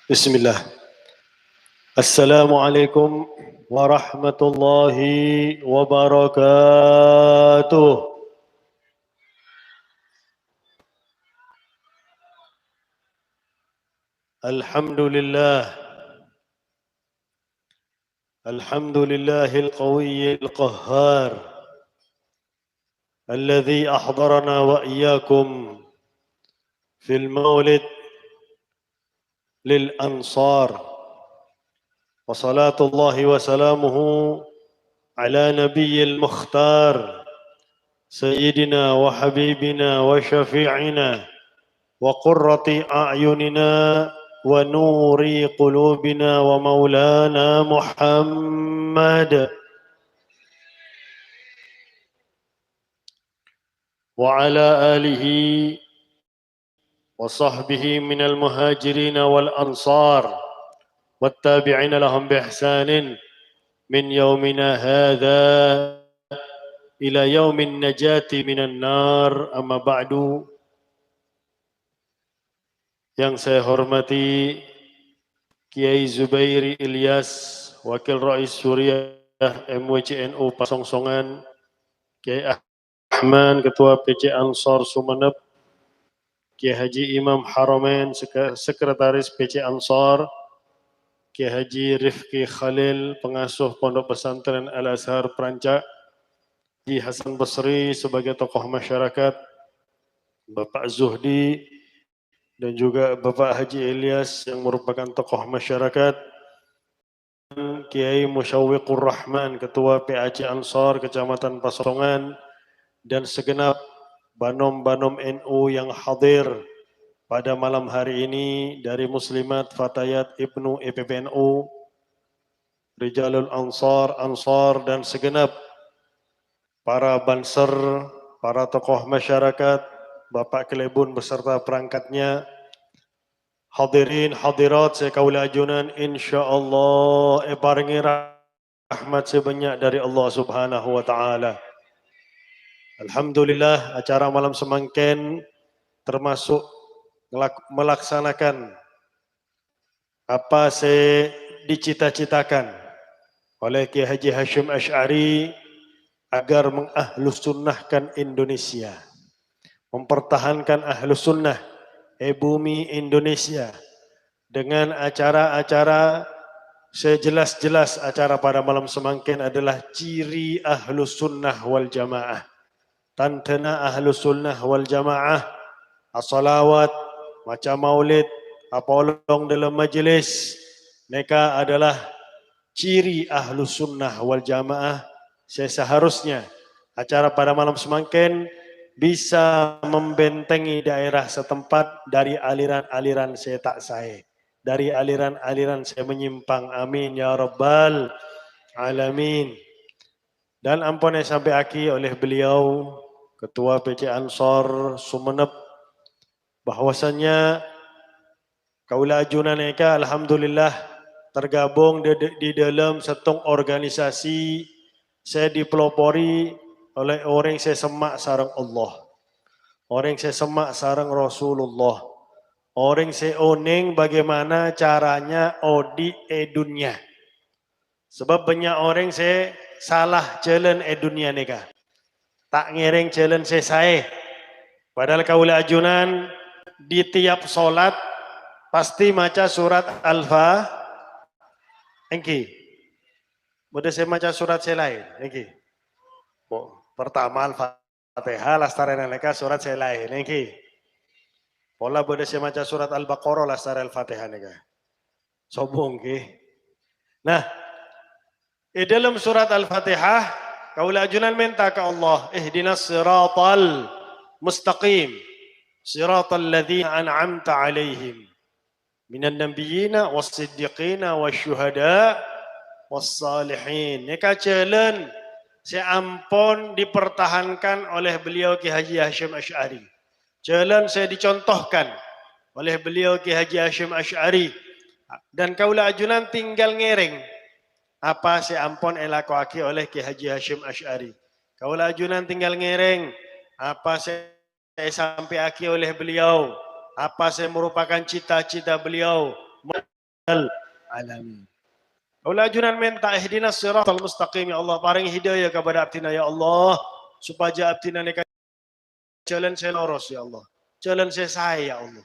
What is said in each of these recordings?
Bismillah. Assalamualaikum warahmatullahi wabarakatuh. Alhamdulillah. Alhamdulillahil qawiyyil qahhar. Alladhi ahdarana wa iyyakum fil maulid lil ansar. وصلاة الله وسلامه على نبي المختار سيدنا وحبيبنا وشفيعنا وقرة أعيننا ونور قلوبنا ومولانا محمد وعلى آله وصحبه من المهاجرين والأنصار والتابعين لهم بإحسان من يومنا هذا إلى يوم النجاة من النار. أما بعد. Yang saya hormati Kiai Zubairi Ilyas, Wakil Rais Suriah MWCNU Pasongsongan, Kiai Ahmad, Ketua PC Ansor Sumeneb, Kiai Haji Imam Haramain, Sekretaris PC Ansor, Kiai Haji Rifki Khalil, Pengasuh Pondok Pesantren Al-Azhar Perancak, Haji Hasan Basri sebagai tokoh masyarakat, Bapak Zuhdi, dan juga Bapak Haji Ilyas yang merupakan tokoh masyarakat, Kiai Musyawwiqur Rahman, Ketua PAC Ansor Kecamatan Pasongan, dan segenap banom-banom NU yang hadir pada malam hari ini dari Muslimat Fatayat Ibnu IPPNU, Rijalul Ansar, dan segenap para banser, para tokoh masyarakat, Bapak Kelebun beserta perangkatnya, hadirin hadirat sekalian ajunan, insyaallah paringi rahmat sebanyak dari Allah Subhanahu wa taala. Alhamdulillah, acara malam semangken termasuk melaksanakan apa saya dicita-citakan oleh Kiai Haji Hashim Asy'ari agar mengahlus sunnahkan Indonesia, mempertahankan ahlus sunnah bumi Indonesia dengan acara-acara sejelas-jelas. Acara pada malam semangkin adalah ciri ahlus sunnah wal jamaah. Tantana ahlus sunnah wal jamaah, as-salawat, macam maulid, apolong dalam majlis, mereka adalah ciri ahlus sunnah wal jamaah. Seharusnya acara pada malam semangkin bisa membentengi daerah setempat dari aliran-aliran saya tak saya, dari aliran-aliran saya menyimpang. Amin ya rabbal alamin. Dan ampun yang sampai aki oleh beliau Ketua PC Ansor Sumeneb, bahwasannya kaula ajunan eka alhamdulillah tergabung di dalam satu organisasi. Saya dipelopori oleh orang saya semak sarang Allah, orang saya semak sarang Rasulullah, orang saya oning bagaimana caranya odi dunia. Sebab banyak orang saya salah jalan dunia neka, tak ngereng jalan saya. Padahal kaula ajunan di tiap solat pasti maca surat Al-Fatihah. Mudah saya maca surat saya lain. Pertama Al-Fatihah, lastaren neka surat saya lain. Pola boleh saya maca surat Al-Baqarah, lastaren Al-Fatihah neka. Sobong Nah, di dalam surat Al-Fatihah, kaula ajunan minta ke Allah, ihdinas siratal mustaqim, siratal ladzina an'amta alaihim, minan nabiyina was-siddiqina wasyuhada was-salihin. Neka jalan saya ampun dipertahankan oleh beliau Ki Haji Hashim Asy'ari. Jalan saya dicontohkan oleh beliau Ki Haji Hashim Asy'ari. Dan kaula ajunan tinggal ngereng apa saya ampun elakuaki oleh Ki Haji Hashim Asy'ari. Kaula ajunan tinggal ngereng apa saya sampai aki oleh beliau, apa saya merupakan cita-cita beliau. alamin. Kaula ajunan minta ihdinas siratal mustaqim ya Allah, paring hidayah kepada abdina ya Allah, supaya abdina neka jalan saya lurus ya Allah. Jalan saya ya Allah.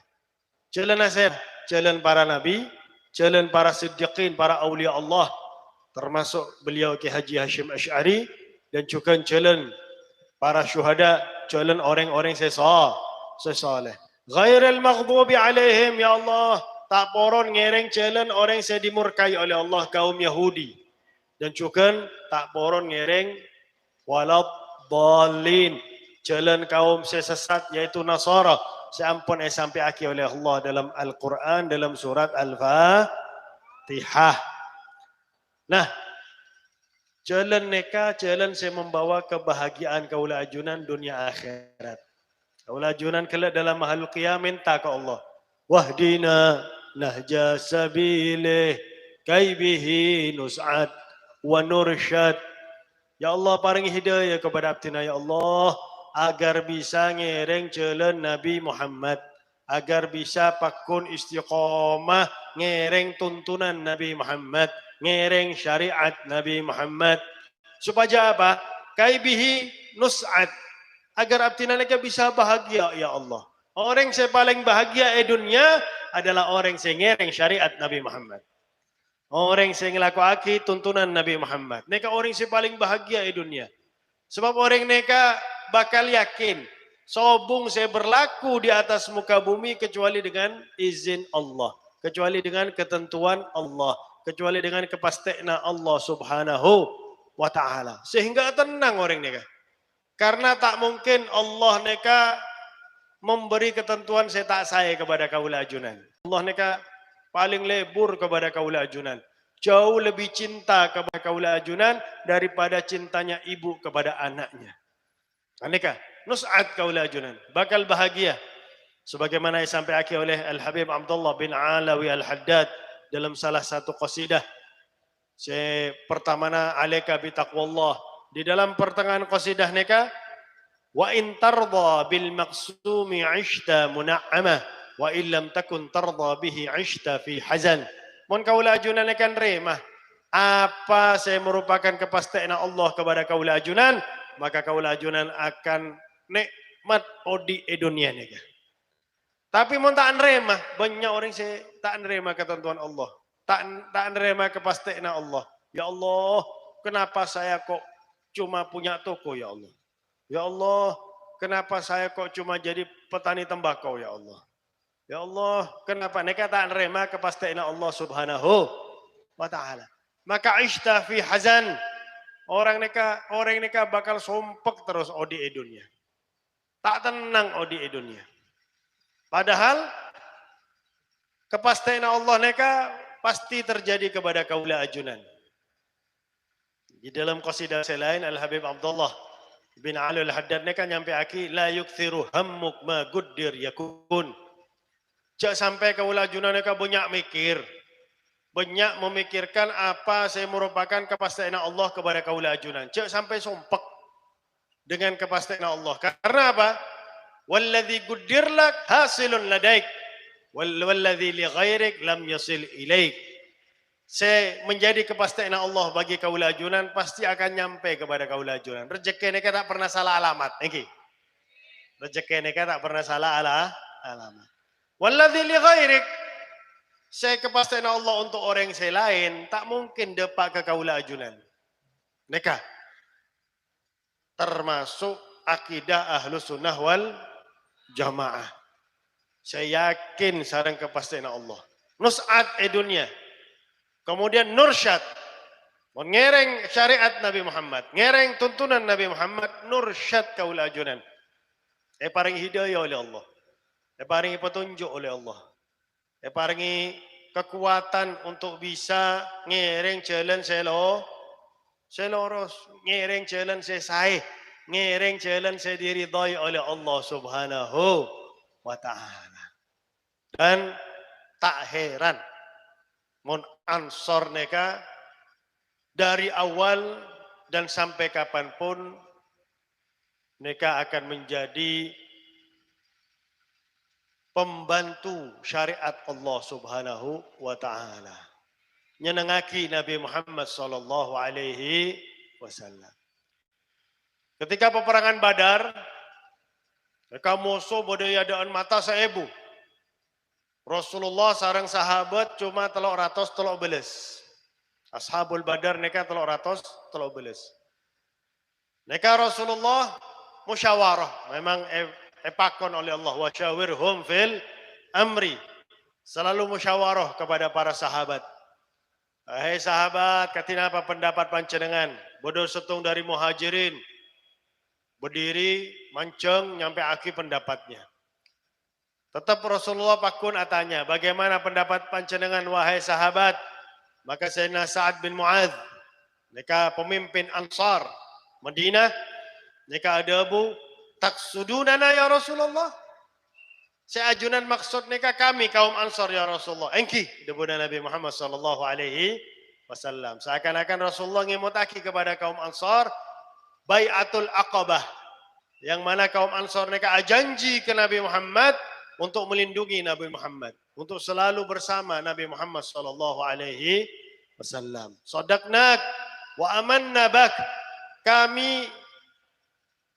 Jalan saya, jalan para nabi, jalan para siddiqin, para aulia Allah, termasuk beliau Ki Haji Hashim Asy'ari, dan juga jalan para syuhada, jalan orang-orang sesaleh. Ghairil maghdubi alaihim ya Allah, tak poron ngereng jalan orang yang dimurkai oleh Allah kaum Yahudi, dan juga tak poron ngereng walad dhalin, jalan kaum sesat yaitu Nasara, seampun sampai akhir oleh Allah dalam Al-Quran dalam surat Al-Fatihah. Nah, jalan neka, jalan saya membawa kebahagiaan kaula ajunan dunia akhirat. Kaula ajunan kelak dalam mahal qiyam minta ke Allah, wahdina nahja sabilih kaibihi nus'ad wa nursyad. Ya Allah paringi hidayah kepada abdina ya Allah, agar bisa ngereng jalan Nabi Muhammad, agar bisa pakun istiqomah ngereng tuntunan Nabi Muhammad, ngereng syariat Nabi Muhammad. Supaya apa? Kaibihi nus'ad, agar abdina mereka bisa bahagia ya Allah. Orang yang paling bahagia di dunia adalah orang yang ngereng syariat Nabi Muhammad. Orang yang ngelakuake tuntunan Nabi Muhammad. Mereka orang yang paling bahagia di dunia. Sebab orang mereka bakal yakin, sobung saya berlaku di atas muka bumi kecuali dengan izin Allah, kecuali dengan ketentuan Allah, kecuali dengan kepastian Allah Subhanahu wa taala. Sehingga tenang orang mereka. Karena tak mungkin Allah mereka memberi ketentuan saya tak saya kepada kaula ajunan. Allah mereka paling lebur kepada kaula ajunan. Jauh lebih cinta kepada kaula ajunan daripada cintanya ibu kepada anaknya. Aneka, nus'ad kaula ajunan, bakal bahagia. Sebagaimana yang sampai akhir oleh Al-Habib Abdullah bin Alawi Al-Haddad dalam salah satu qasidah. Pertamana alaika bi taqwallah. Di dalam pertengahan qasidah neka, wa in tarda bil maqsumi 'ishta mun'amah wa in lam takun tarda bihi 'ishta fi hazan. Mun kaula ajunan akan remah apa saya merupakan kepastian Allah kepada kaula ajunan, maka kaula ajunan akan nikmat odi dunia nega. Tapi mun tak remah, banyak orang saya tak nerima ketentuan Allah, tak nerima kepastian Allah. Ya Allah, kenapa saya kok cuma punya toko ya Allah? Ya Allah, kenapa saya kok cuma jadi petani tembakau ya Allah? Ya Allah, kenapa mereka tak nerima kepastian Allah Subhanahu wa taala? Maka ishta fi hazan. Orang mereka bakal sumpek terus odi dunia. Tak tenang odi dunia. Padahal kepastian Allah mereka pasti terjadi kepada kaula ajunan. Di dalam qasidah selain Al-Habib Abdullah bin Ali Al-Haddad mereka nyampe aki la yukthiru hammuk ma guddir yakun. Jangan sampai kaula ajunan mereka banyak mikir, banyak memikirkan apa saya merupakan kepastian Allah kepada kaula ajunan. Jangan sampai sumpek dengan kepastian Allah. Karena apa? Walladzi guddir lak hasilun ladaik walladzi li ghairik lam yasil ilaik. Saya menjadi kepastian Allah bagi kaula ajunan pasti akan nyampe kepada kaula ajunan. Rezeki mereka tak pernah salah alamat. Rezeki mereka tak pernah salah alamat. Walladzi li ghairik, saya kepastian Allah untuk orang saya lain tak mungkin depak ke kaula ajunan. Mereka termasuk akidah Ahlus Sunnah wal Jamaah. Saya yakin sareng kepastian Allah. Nus'at dunia. Kemudian nursyad, ngereng syariat Nabi Muhammad, ngereng tuntunan Nabi Muhammad, nursyad kaula ajunan. Paring hidayah oleh Allah. Paringi petunjuk oleh Allah. Paringi kekuatan untuk bisa ngereng jalan seloros, ngereng jalan saya, ngereng jalan saya diridhai oleh Allah Subhanahu wa taala. Dan tak heran mun ansor neka dari awal dan sampai kapanpun mereka akan menjadi pembantu syariat Allah Subhanahu wa taala. Nyenengaki Nabi Muhammad sallallahu alaihi wasallam. Ketika peperangan Badar, mereka musuh bodaya daan mata saebu. Rasulullah sareng sahabat cuma 300 beles. Ashabul Badar neka 300 beles. Neka Rasulullah musyawarah, memang epakon oleh Allah, wa syawirhum fil amri. Selalu musyawarah kepada para sahabat. Hai sahabat, katina apa pendapat panjenengan? Bodoh setung dari muhajirin. Berdiri, manceng, nyampe akhir pendapatnya. Tetap Rasulullah pakun atanya, bagaimana pendapat panjenengan wahai sahabat? Maka Sayyidina Sa'ad bin Mu'adz, mereka pemimpin Ansar Madinah, mereka ada abu, taksudunana ya Rasulullah. Seajunan maksud mereka kami kaum Ansar ya Rasulullah. Engki debuna Nabi Muhammad sallallahu alaihi wasallam. Seakan-akan Rasulullah ngimutaki kepada kaum Ansar Bai'atul Aqabah, yang mana kaum Ansar mereka janji ke Nabi Muhammad untuk melindungi Nabi Muhammad, untuk selalu bersama Nabi Muhammad sallallahu alaihi wasallam. Sadaqnak wa amanna bak. Kami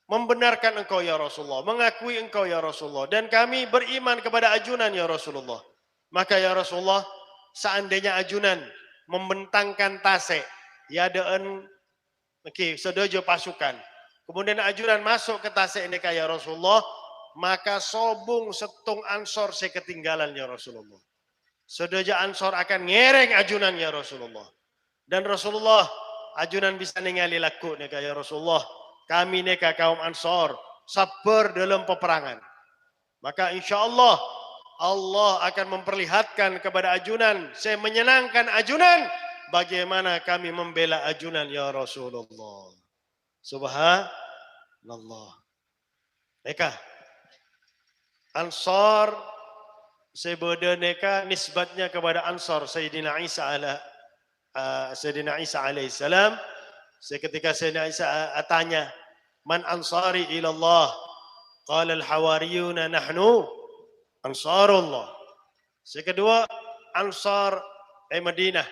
membenarkan engkau ya Rasulullah, mengakui engkau ya Rasulullah, dan kami beriman kepada ajunan ya Rasulullah. Maka ya Rasulullah, seandainya ajunan membentangkan tasik, ya daan sedojo pasukan, kemudian ajunan masuk ke tasik ini ya Rasulullah, maka sobung setung Ansor saya ketinggalan ya Rasulullah. Sedojo Ansor akan ngereng ajunan ya Rasulullah. Dan Rasulullah, ajunan bisa ningali laku nih ya Rasulullah. Kami neka kaum Ansor sabar dalam peperangan. Maka insya Allah Allah akan memperlihatkan kepada ajunan, saya menyenangkan ajunan, bagaimana kami membela ajunan ya Rasulullah. Subhanallah. Neka Ansor sebeda neka nisbatnya kepada Ansor Sayyidina Isa alaihissalam. Ketika Sayyidina Isa tanya, man ansari ilallah? Qala al-hawariyuna nahnu ansarullah. Kedua, Ansar Madinah.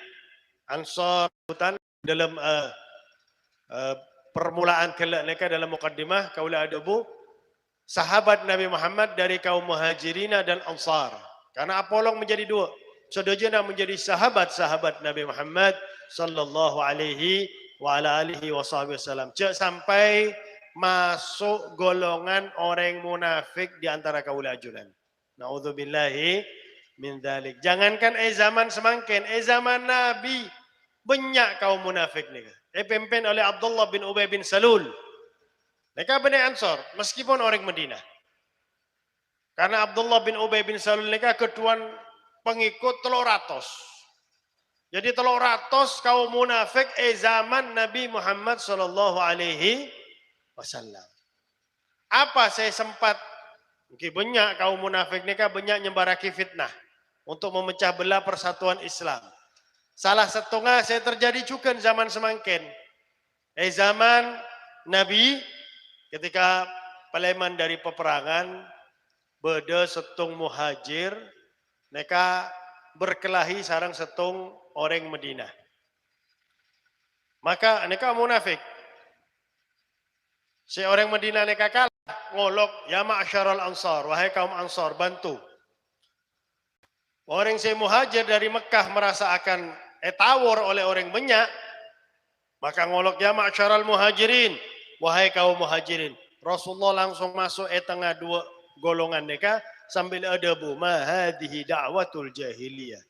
Ansar hutan dalam permulaan kelak mereka dalam mukaddimah kaula adabu sahabat Nabi Muhammad dari kaum Muhajirin dan Ansar. Karena apolong menjadi dua. Sedojana menjadi sahabat-sahabat Nabi Muhammad sallallahu alaihi wa ala alihi wasallam. Sampai masuk golongan orang munafik di antara kaula ajunan. Naudzubillahi min dzalik. Jangankan zaman semangkin, zaman Nabi banyak kaum munafik ni. Dipimpin oleh Abdullah bin Ubay bin Salul. Mereka Bani Ansar meskipun orang Madinah. Karena Abdullah bin Ubay bin Salul mereka ketuan pengikut 300. Jadi 300 kaum munafik zaman Nabi Muhammad sallallahu alaihi wasallam. Apa saya sempat mungkin banyak kaum munafik ni kan banyak nyebaraki fitnah untuk memecah belah persatuan Islam. Salah satunya saya terjadi juga zaman semangkin. Zaman Nabi ketika peleman dari peperangan beda setung muhajir mereka berkelahi sarang setung orang Madinah. Maka mereka munafik. Si orang Madinah mereka kalah ngolok ya ma'syarul ansar, wahai kaum Ansar bantu. Orang si muhajir dari Mekah merasa akan tawar oleh orang banyak, maka ngolok ya ma'syarul muhajirin, wahai kaum muhajirin. Rasulullah langsung masuk tengah dua golongan mereka sambil adabu ma hadhihi da'watul jahiliyah.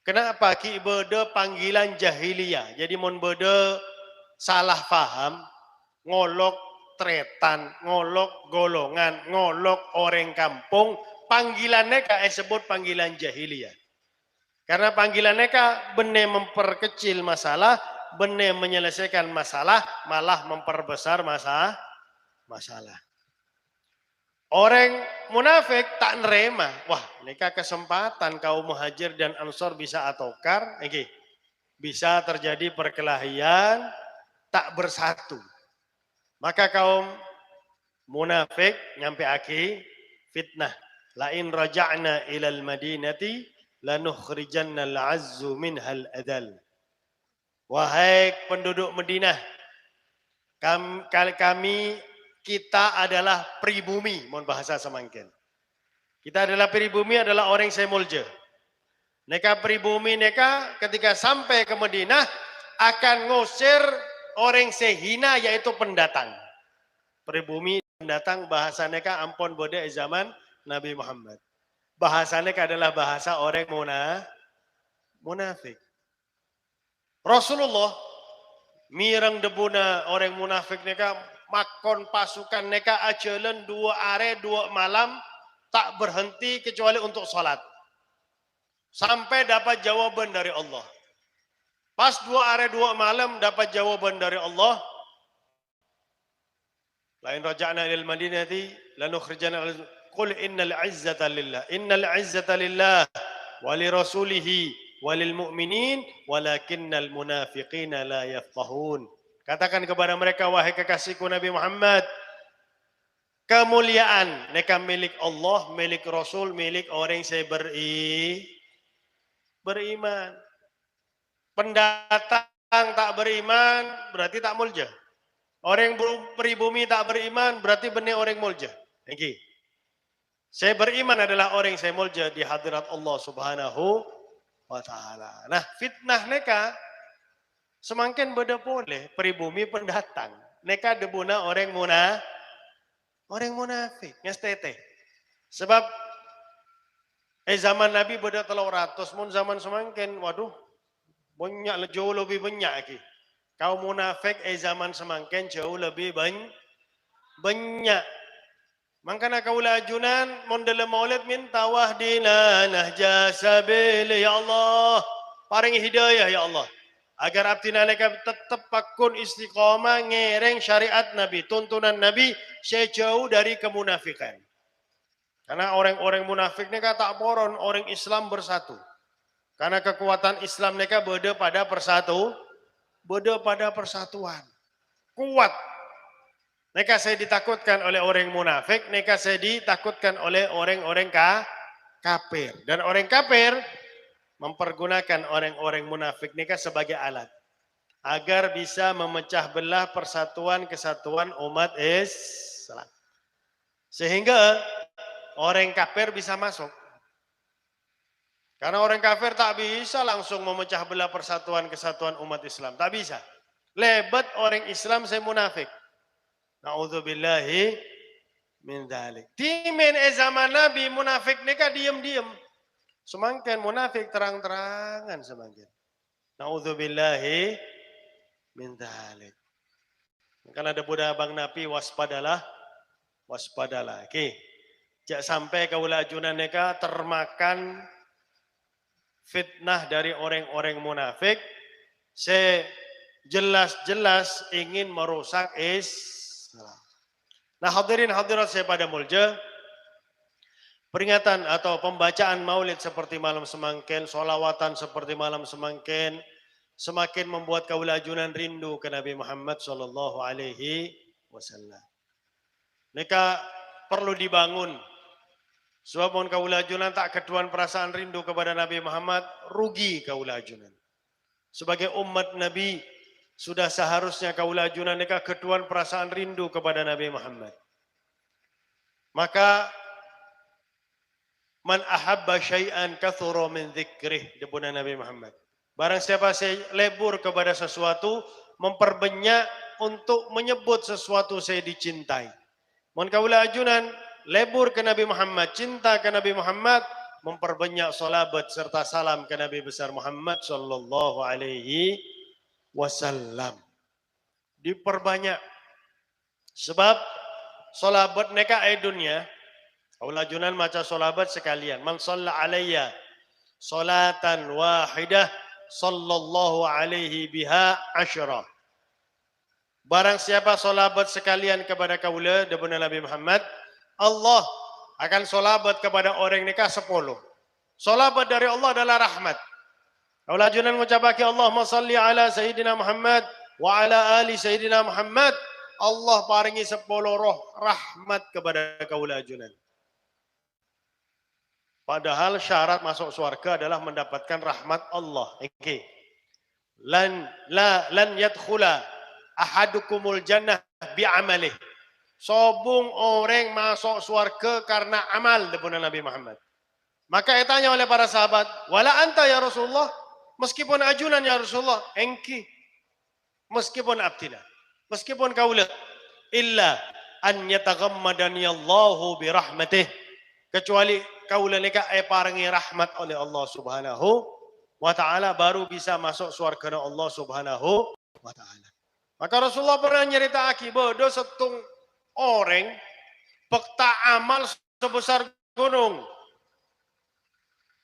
Kenapa ki beda panggilan jahiliyah? Jadi mun beda salah faham, ngolok tretan, ngolok golongan, ngolok orang kampung, panggilan mereka sebut panggilan jahiliyah. Karena panggilan mereka benar memperkecil masalah, benar menyelesaikan masalah, malah memperbesar masalah. Orang munafik tak nerima. Wah, mereka kesempatan kaum muhajir dan ansor bisa atokar. Bisa terjadi perkelahian, tak bersatu. Maka kaum munafik nyampe fitnah La in raja'na ilal madinati lanukhrijanna al-'azzu minhal adal. Wahai penduduk Madinah, kita adalah pribumi, mohon bahasa semangkin. Kita adalah pribumi, adalah orang semulja. Neka pribumi neka ketika sampai ke Madinah akan ngusir orang sehina yaitu pendatang. Pribumi pendatang bahasa neka ampun bode zaman Nabi Muhammad. Bahasa neka adalah bahasa orang munafik. Rasulullah mirang debuna orang munafik neka makon pasukan neka ajalan 2 are 2 malam tak berhenti kecuali untuk salat. Sampai dapat jawaban dari Allah. Pas 2 are 2 malam dapat jawaban dari Allah. Lain raja'na ilal madinati lanukhrijanna qul innal izzata lillah. Innal izzata lillah wa li rasulihi walil mu'minin walakinnal munafiqina la yafqahun. Katakan kepada mereka, wahai kekasihku Nabi Muhammad, kemuliaan mereka milik Allah, milik Rasul, milik orang yang beriman. Pendatang tak beriman berarti tak mulja. Orang pribumi tak beriman berarti benar orang mulja. Okay. Saya beriman adalah orang yang saya mulja di hadirat Allah Subhanahu wa ta'ala. Nah, fitnah neka semakin beda boleh pribumi pendatang. Neka debuna orang munafik, ngestete. Sebab zaman Nabi beda 300 mun zaman semakin waduh banyak jauh lebih banyak lagi. Kaum munafik zaman semakin jauh lebih banyak. Makanya kaulah ajunan mondel maulid minta wahdina nahja sabil ya Allah. Paring hidayah ya Allah. Agar abdina mereka tetap pakun istiqamah ngereng syariat Nabi, tuntunan Nabi sejauh dari kemunafikan. Karena orang-orang munafik mereka tak poron, orang Islam bersatu. Karena kekuatan Islam mereka beda pada persatuan. Kuat. Mereka saya ditakutkan oleh orang munafik, mereka saya ditakutkan oleh orang-orang kafir. Dan orang kafir mempergunakan orang-orang munafik mereka sebagai alat. Agar bisa memecah belah persatuan kesatuan umat Islam. Sehingga orang kafir bisa masuk. Karena orang kafir tak bisa langsung memecah belah persatuan kesatuan umat Islam. Tak bisa. Lebat orang Islam saya munafik. Na'udzubillahi min dzalik. Timen zaman Nabi munafik mereka diam-diam. Semakin munafik terang-terangan semakin. Na'udzubillahi min dzalik. Karena ada budak abang Nabi waspadalah. Oke. Jak sampai kaula ajunan mereka termakan fitnah dari orang-orang munafik. Saya jelas-jelas ingin merusak Islam. Nah hadirin hadirat saya pada mulja, peringatan atau pembacaan maulid seperti malam semangkin, solawatan seperti malam semangkin, semakin membuat kaula ajunan rindu ke Nabi Muhammad sallallahu alaihi wasallam. Mereka perlu dibangun. Sebab mohon kaula ajunan tak keduan perasaan rindu kepada Nabi Muhammad, rugi kaula ajunan. Sebagai umat Nabi, sudah seharusnya kaula ajunan mereka keduan perasaan rindu kepada Nabi Muhammad. Maka man ahabba syai'an kathura min dzikrih debuna Nabi Muhammad. Barang siapa saya lebur kepada sesuatu, memperbanyak untuk menyebut sesuatu saya dicintai. Mohon kaula ajunan lebur ke Nabi Muhammad, cinta ke Nabi Muhammad, memperbanyak salabat serta salam ke Nabi besar Muhammad sallallahu alaihi wasallam. Diperbanyak. Sebab salabat mereka dunia. Kaula ajunan maca salabat sekalian. Man shalla alayya salatan wahidah sallallahu alaihi biha asyra. Barang siapa salabat sekalian kepada kaula debuna Nabi Muhammad, Allah akan salabat kepada orang nikah 10. Salabat dari Allah adalah rahmat. Kaula ajunan ngucapake Allahumma salli ala Sayyidina Muhammad wa ala ali Sayyidina Muhammad. Allah paringi 10 roh rahmat kepada kaula ajunan. Padahal syarat masuk surga adalah mendapatkan rahmat Allah. Okay. Lan yadkhula ahadukumul jannah bi'amalih. Sobung orang masuk surga karena amal daripada Nabi Muhammad. Maka ditanya oleh para sahabat, wala anta ya Rasulullah, meskipun ajunan ya Rasulullah, engki, meskipun abdina, meskipun kaula, illa an yataghammadani Allahu birahmatih, kecuali kaula nika parangi rahmat oleh Allah Subhanahu wa taala baru bisa masuk surga Allah Subhanahu wa taala. Maka Rasulullah pernah nyerita bodoh setung orang pekta amal sebesar gunung.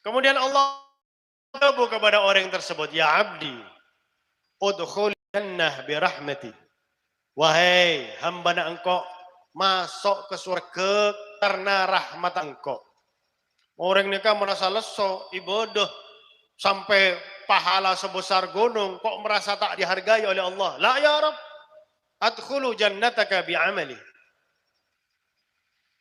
Kemudian Allah berkata kepada orang tersebut, ya abdi, udkhul jannah birahmati. Wahai hamba engkau, masuk ke surga karena rahmat engkau. Orang ini kan merasa leso, ibadah sampai pahala sebesar gunung, kok merasa tak dihargai oleh Allah. La ya Rabb, adkhulu jannataka bi'amali.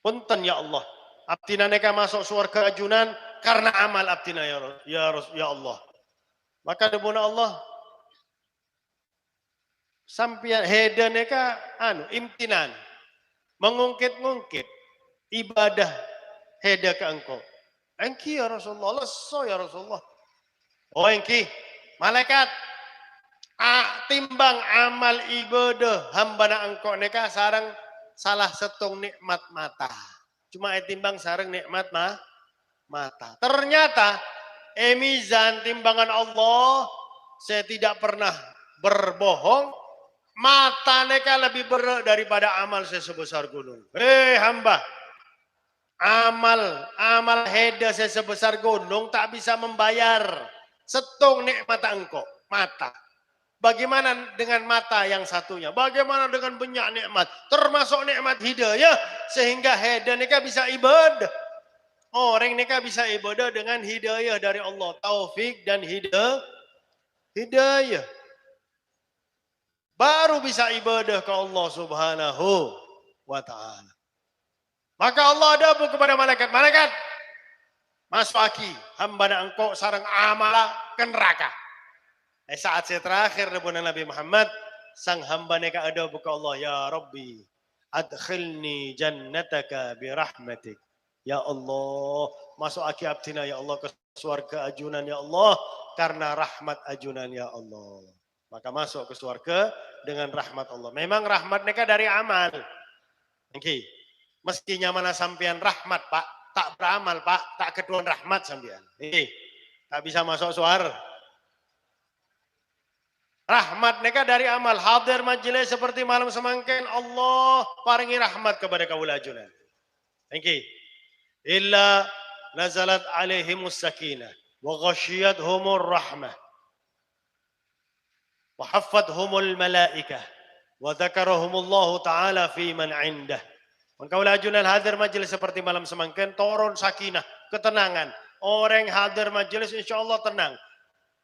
Punten ya Allah, abdina neka masuk surga ajunan karena amal abdina ya Allah. Maka debuna Allah sampian heda neka imtinan mengungkit-ngungkit ibadah heda ke engkau. Engki ya Rasulullah, leso ya Rasulullah. Oh engki, malaikat timbang amal ibadah hamba na engkau neka sarang salah setung nikmat mata. Cuma timbang sarang nikmat mata. Ternyata emizan timbangan Allah, saya tidak pernah berbohong, mata neka lebih berat daripada amal saya sebesar gunung. Hamba, amal heda saya sebesar gunung tak bisa membayar setung nikmat engkau, mata. Bagaimana dengan mata yang satunya? Bagaimana dengan banyak nikmat? Termasuk nikmat hidayah. Sehingga heda neka bisa ibadah. Orang neka bisa ibadah dengan hidayah dari Allah. Taufik dan hidayah. Baru bisa ibadah ke Allah Subhanahu wa ta'ala. Maka Allah adabu kepada malaikat. Malaikat, masuk aki. Hamba na engkau sarang amala ke neraka. Saat saya terakhir dengan Nabi Muhammad, sang hamba neka ada buka Allah, ya Rabbi, adkhilni jannataka birahmatik. Ya Allah, masuk aki abdina ya Allah ke surga ajunan ya Allah, karena rahmat ajunan ya Allah. Maka masuk ke surga dengan rahmat Allah. Memang rahmat neka dari amal. Okay. Mestinya mana sampian rahmat Pak, tak beramal Pak, tak ketuan rahmat sampian. Tak bisa masuk surga. Rahmat neka dari amal. Hadir majlis seperti malam semangkin, Allah paringi rahmat kepada kaula ajunan. Thank you. Illa nazalat alaihimus sakinah wa ghashiyatuhumur rahmah wa haffathumul malaikah wa dzakarahumullahu taala fi man indah. Kaula ajunan hadir majlis seperti malam semangkin, turun sakinah, ketenangan. Orang hadir majlis insyaallah tenang.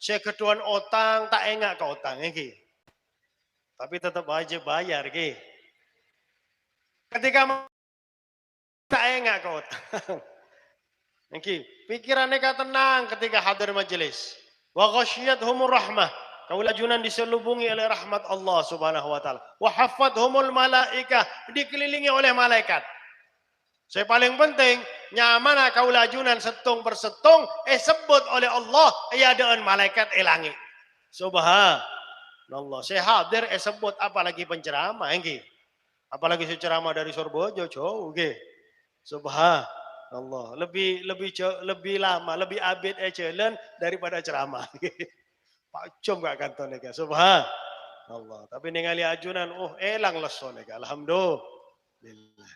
Saya ketuan otang tak engak ke otang iki. Tapi tetap wajib bayar iki. Ketika tak engak ke otang. Iki, pikiran mereka tenang ketika hadir majelis. Wa ghasyiyatuhumur rahmah. Kaula ajunan diselubungi oleh rahmat Allah Subhanahu wa taala. Wa haffathumul malaikah, dikelilingi oleh malaikat. Saya paling penting, nyamana kaula ajunan setung persetung, sebut oleh Allah, adaan malaikat langit. Subhanallah. Saya hadir, sebut apalagi penceramah, engki. Apalagi ceramah dari Sorbojo, jauh, okay. Subhanallah. Lebih lama, lebih abid jalan daripada ceramah. Pak Jom gak kantor nega. Subhanallah. Tapi ningali ajunan, elang leso nega. Alhamdulillah.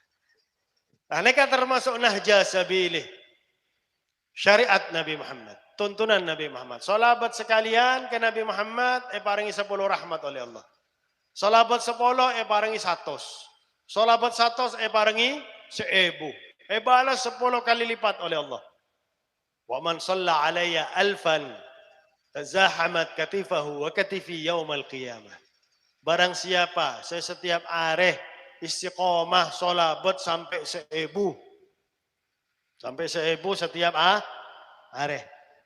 Nah, mereka termasuk nahja sabilih. Syariat Nabi Muhammad. Tuntunan Nabi Muhammad. Salabat sekalian ke Nabi Muhammad, paringi 10 rahmat oleh Allah. Salabat 10, paringi 100. Salabat 100, paringi 1000. Balas 10 kali lipat oleh Allah. Wa man shalla alayya alfan, tazahamat katifahu wa katifi yaumal qiyamah. Barang siapa, saya setiap areh, istiqomah, solabat sampai 1000. Sampai 1000 setiap hari.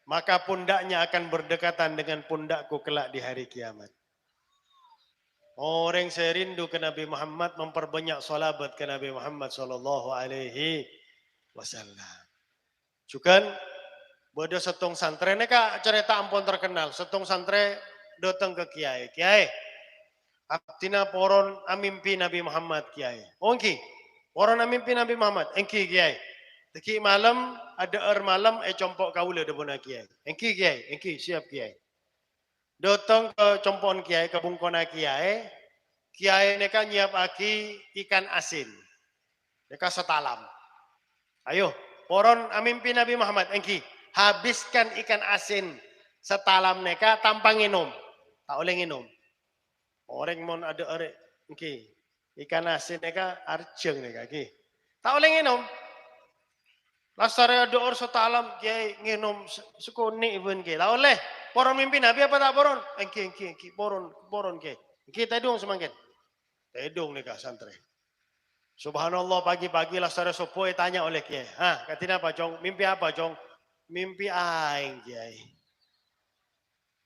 Maka pundaknya akan berdekatan dengan pundakku kelak di hari kiamat. Orang saya rindu ke Nabi Muhammad, memperbanyak salabat ke Nabi Muhammad sallallahu alaihi wasallam. Cukan bodoh setong santre ni kak cerita ampun terkenal. Setong santre datang ke kiai. Kiai, aptina poron amimpi Nabi Muhammad kiai. Ongki, poron amimpi Nabi Muhammad. Engki kiai. Teki malam ada malam compok kaula debona kiai. Engki kiai, engki siap kiai. Datang ke compon kiai, ke bungkona kiai. Kiai neka nyiap aki ikan asin. Neka setalam. Ayo, poron amimpi Nabi Muhammad. Engki, habiskan ikan asin setalam neka tanpa nginum. Tak boleh nginum. Orang mon ada arek engki. Ikan asin neka arjeng neka ki. Tak boleh nginum. Lasare ada orang setalam kiai nginum sekuni pun kiai. Tak boleh. Poron mimpi Nabi apa tak poron? Engki poron kiai. Engki tedung semangkin. Tedung neka santri. Subhanallah pagi-pagi lasare sopoe tanya oleh kiai. Katina apa cong? Mimpi apa cong? Mimpi aing kiai.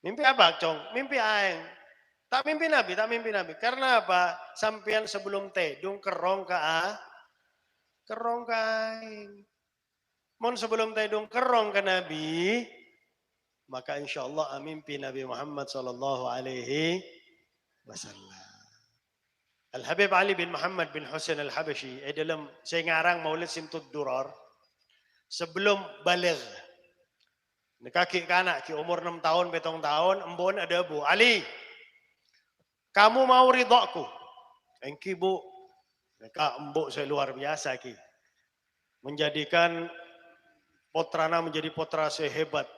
Mimpi apa cong? Mimpi aing. Tak mimpi Nabi, tak mimpi Nabi. Karena apa? Sampian sebelum tedung kerong ke kerong ke aing. Mon sebelum tedung kerong ke Nabi, maka insya Allah mimpi Nabi Muhammad sallallahu alaihi wasallam. Al-Habib Ali bin Muhammad bin Husain Al-Habashi dalam saya ngarang Maulid Simtud Durar sebelum baligh. Kaki kanak ki umur 6 tahun, 7 tahun, embon ada Bu Ali. Kamu mau ridhoku? Engki Bu. Mereka embuk saya luar biasa ki. Menjadikan potrana menjadi potra sehebat.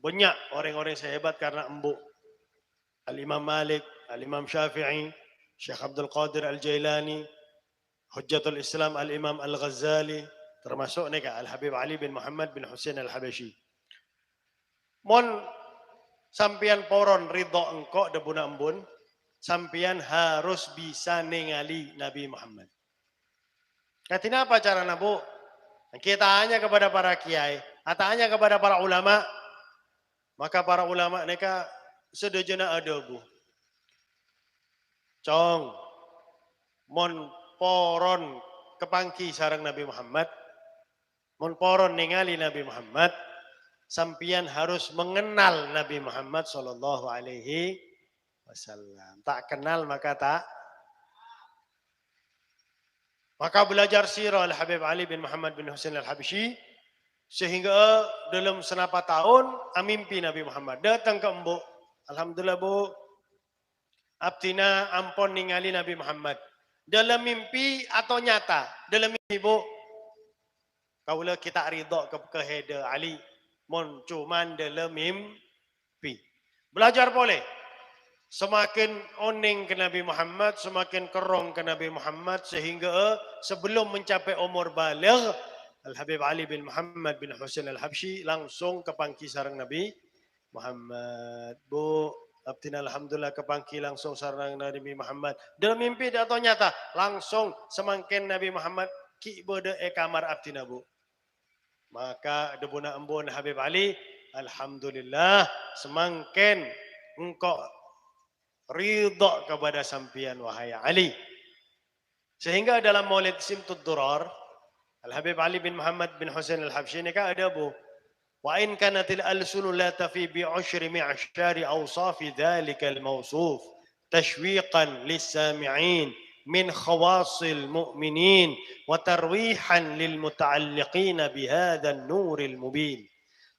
Banyak orang-orang sehebat karena embuk. Al-Imam Malik, Al-Imam Syafi'i, Syekh Abdul Qadir Al-Jailani, Hujjatul Islam Al-Imam Al-Ghazali, termasuk neka Al-Habib Ali bin Muhammad bin Husain Al-Habashi. Mon sampian poron ridho engkau debuna embun, sampian harus bisa ningali Nabi Muhammad. Katina apa cara nabu? Kita tanya kepada para kiai, tanya kepada para ulama, maka para ulama mereka sedejana ada Bu. Cong, mon poron kepangki sarang Nabi Muhammad, mon poron ningali Nabi Muhammad, sampian harus mengenal Nabi Muhammad sallallahu alaihi wasallam. Tak kenal maka tak. Maka belajar sirah Al-Habib Ali bin Muhammad bin Husain Al-Habashi sehingga dalam senapa tahun mimpi Nabi Muhammad datang ke embuk. Alhamdulillah Bu. Abtina ampon ningali Nabi Muhammad. Dalam mimpi atau nyata? Dalam mimpi Bu. Kaulah kita ridha ke heda Ali. Mon cuman dalam mimpi. Belajar boleh. Semakin oning ke Nabi Muhammad, semakin kerong ke Nabi Muhammad sehingga sebelum mencapai umur baligh, Al-Habib Ali bin Muhammad bin Husain Al-Habashi langsung ke pangki sarang Nabi Muhammad. Bu, abtina alhamdulillah ke pangki langsung sarang Nabi Muhammad. Dalam mimpi atau nyata, langsung semakin Nabi Muhammad ki bode kamar abtina Bu. Maka debuna embun Habib Ali, alhamdulillah semakin engkau ridha kepada sampian wahai Ali. Sehingga dalam Maulid Simtud Durar, Al-Habib Ali bin Muhammad bin Husain Al-Habashi ini ada Bu. Wa in kanatil alsunu la tafi bi ushri mi'ashari awsafi dhalika al-mawsuf tashwiqan lis-sami'in min khawasil mu'minin wa tarwihan lil muta'alliqin bihadha an-nuril mubin.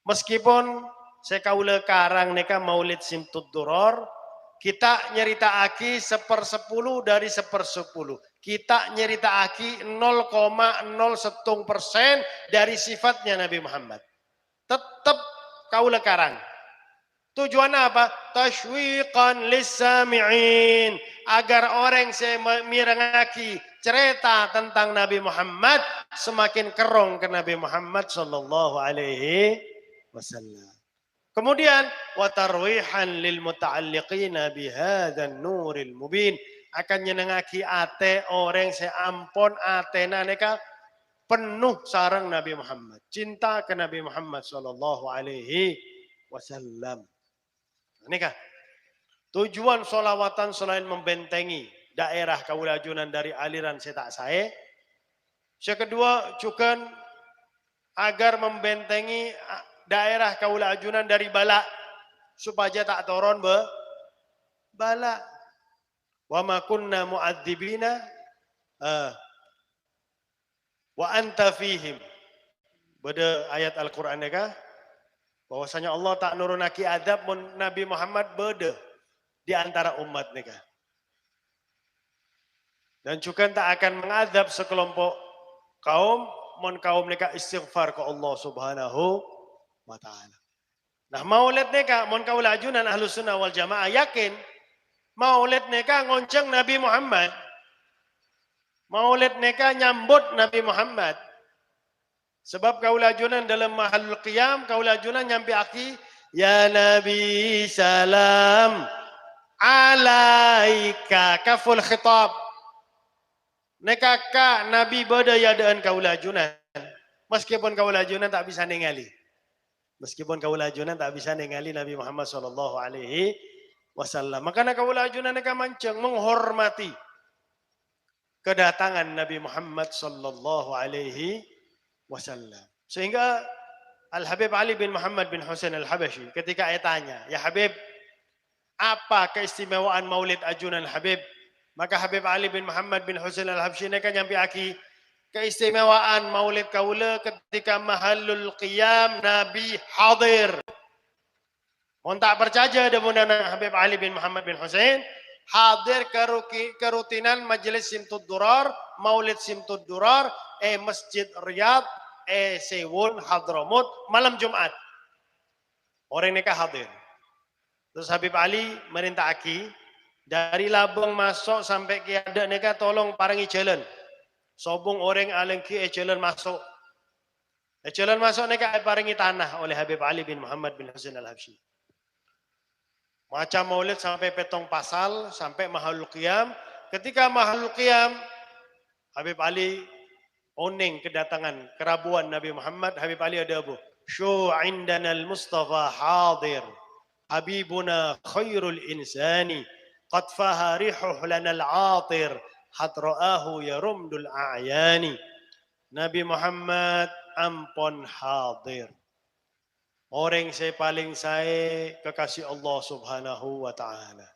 Meskipun saya kaula karang neka Maulid Simtud Durar, kita nyerita aki 1/10 dari 1/10. Kita nyerita aki 0,01% dari sifatnya Nabi Muhammad. Tetap kaula karang. Tujuannya apa? Tashwiqan lis-sami'in. Agar orang yang mirengaki cerita tentang Nabi Muhammad semakin kerong ke Nabi Muhammad sallallahu alaihi wasallam. Kemudian watarwihan lil muta'alliqina bihadzan nuril mubin, akan nyenengaki ate orang seampun atena neka penuh sarang Nabi Muhammad. Cinta ke Nabi Muhammad sallallahu alaihi wasallam. Ini kah? Tujuan solawatan selain membentengi daerah Kaulajunan dari aliran setak sae. Yang kedua, juga agar membentengi daerah Kaulajunan dari bala supaya tak turun bala. Wa ma kunna mu'adzibina wa anta fihim. Beda ayat Al-Qur'an kah? Bahwasanya Allah tak nurunaki adab Nabi Muhammad beda di antara umat nikah. Dan juga tak akan mengadab sekelompok kaum kaum nikah istighfar ke Allah Subhanahu wa taala. Nah, maulid nikah kaulajunan Ahlus Sunnah wal Jamaah yakin maulid nikah ngonceng Nabi Muhammad. Maulid nikah nyambut Nabi Muhammad. Sebab kaulajunan dalam mahal qiyam kaulajunan nyampi aki ya Nabi salam alaika kaful khitab. Nekaka Nabi berdaya dengan kaulajunan. Meskipun kaulajunan tak bisa ningali. Meskipun kaulajunan tak bisa ningali Nabi Muhammad sallallahu alaihi wasallam. Makanya kaulajunan neka mancang menghormati kedatangan Nabi Muhammad sallallahu alaihi wasallam. Sehingga Al-Habib Ali bin Muhammad bin Husain Al-Habasyi ketika saya tanya, "Ya Habib, apa keistimewaan Maulid Ajunan Habib?" Maka Habib Ali bin Muhammad bin Husain Al-Habasyi neka nyampi aki keistimewaan Maulid kaula ketika mahalul qiyam Nabi hadir. Mohon tak percaya dengan Habib Ali bin Muhammad bin Husain hadir kerutinan majelis Simtud Durar, Maulid Simtud Durar, Masjid Riyadh, Sewun Hadramut malam Jumat. Orang nikah hadir. Terus Habib Ali merintah aki dari Labang masuk sampai ke ada nikah tolong parangi jalan. Sobong orang alengki jalan masuk. Jalan masuk nikah parangi tanah oleh Habib Ali bin Muhammad bin Husain Al-Habsyi. Macam maulid sampai petong pasal, sampai mahalul qiyam. Ketika mahalul qiyam, Habib Ali oning kedatangan kerabuan Nabi Muhammad. Habib Ali ada abu. Syu indana al-Mustafa hadir. Habibuna khairul insani. Qad faha rihuh lana al-atir. Hadra'ahu yarumdul a'yani. Nabi Muhammad ampun hadir. Orang saya paling saya kekasih Allah Subhanahu wa taala.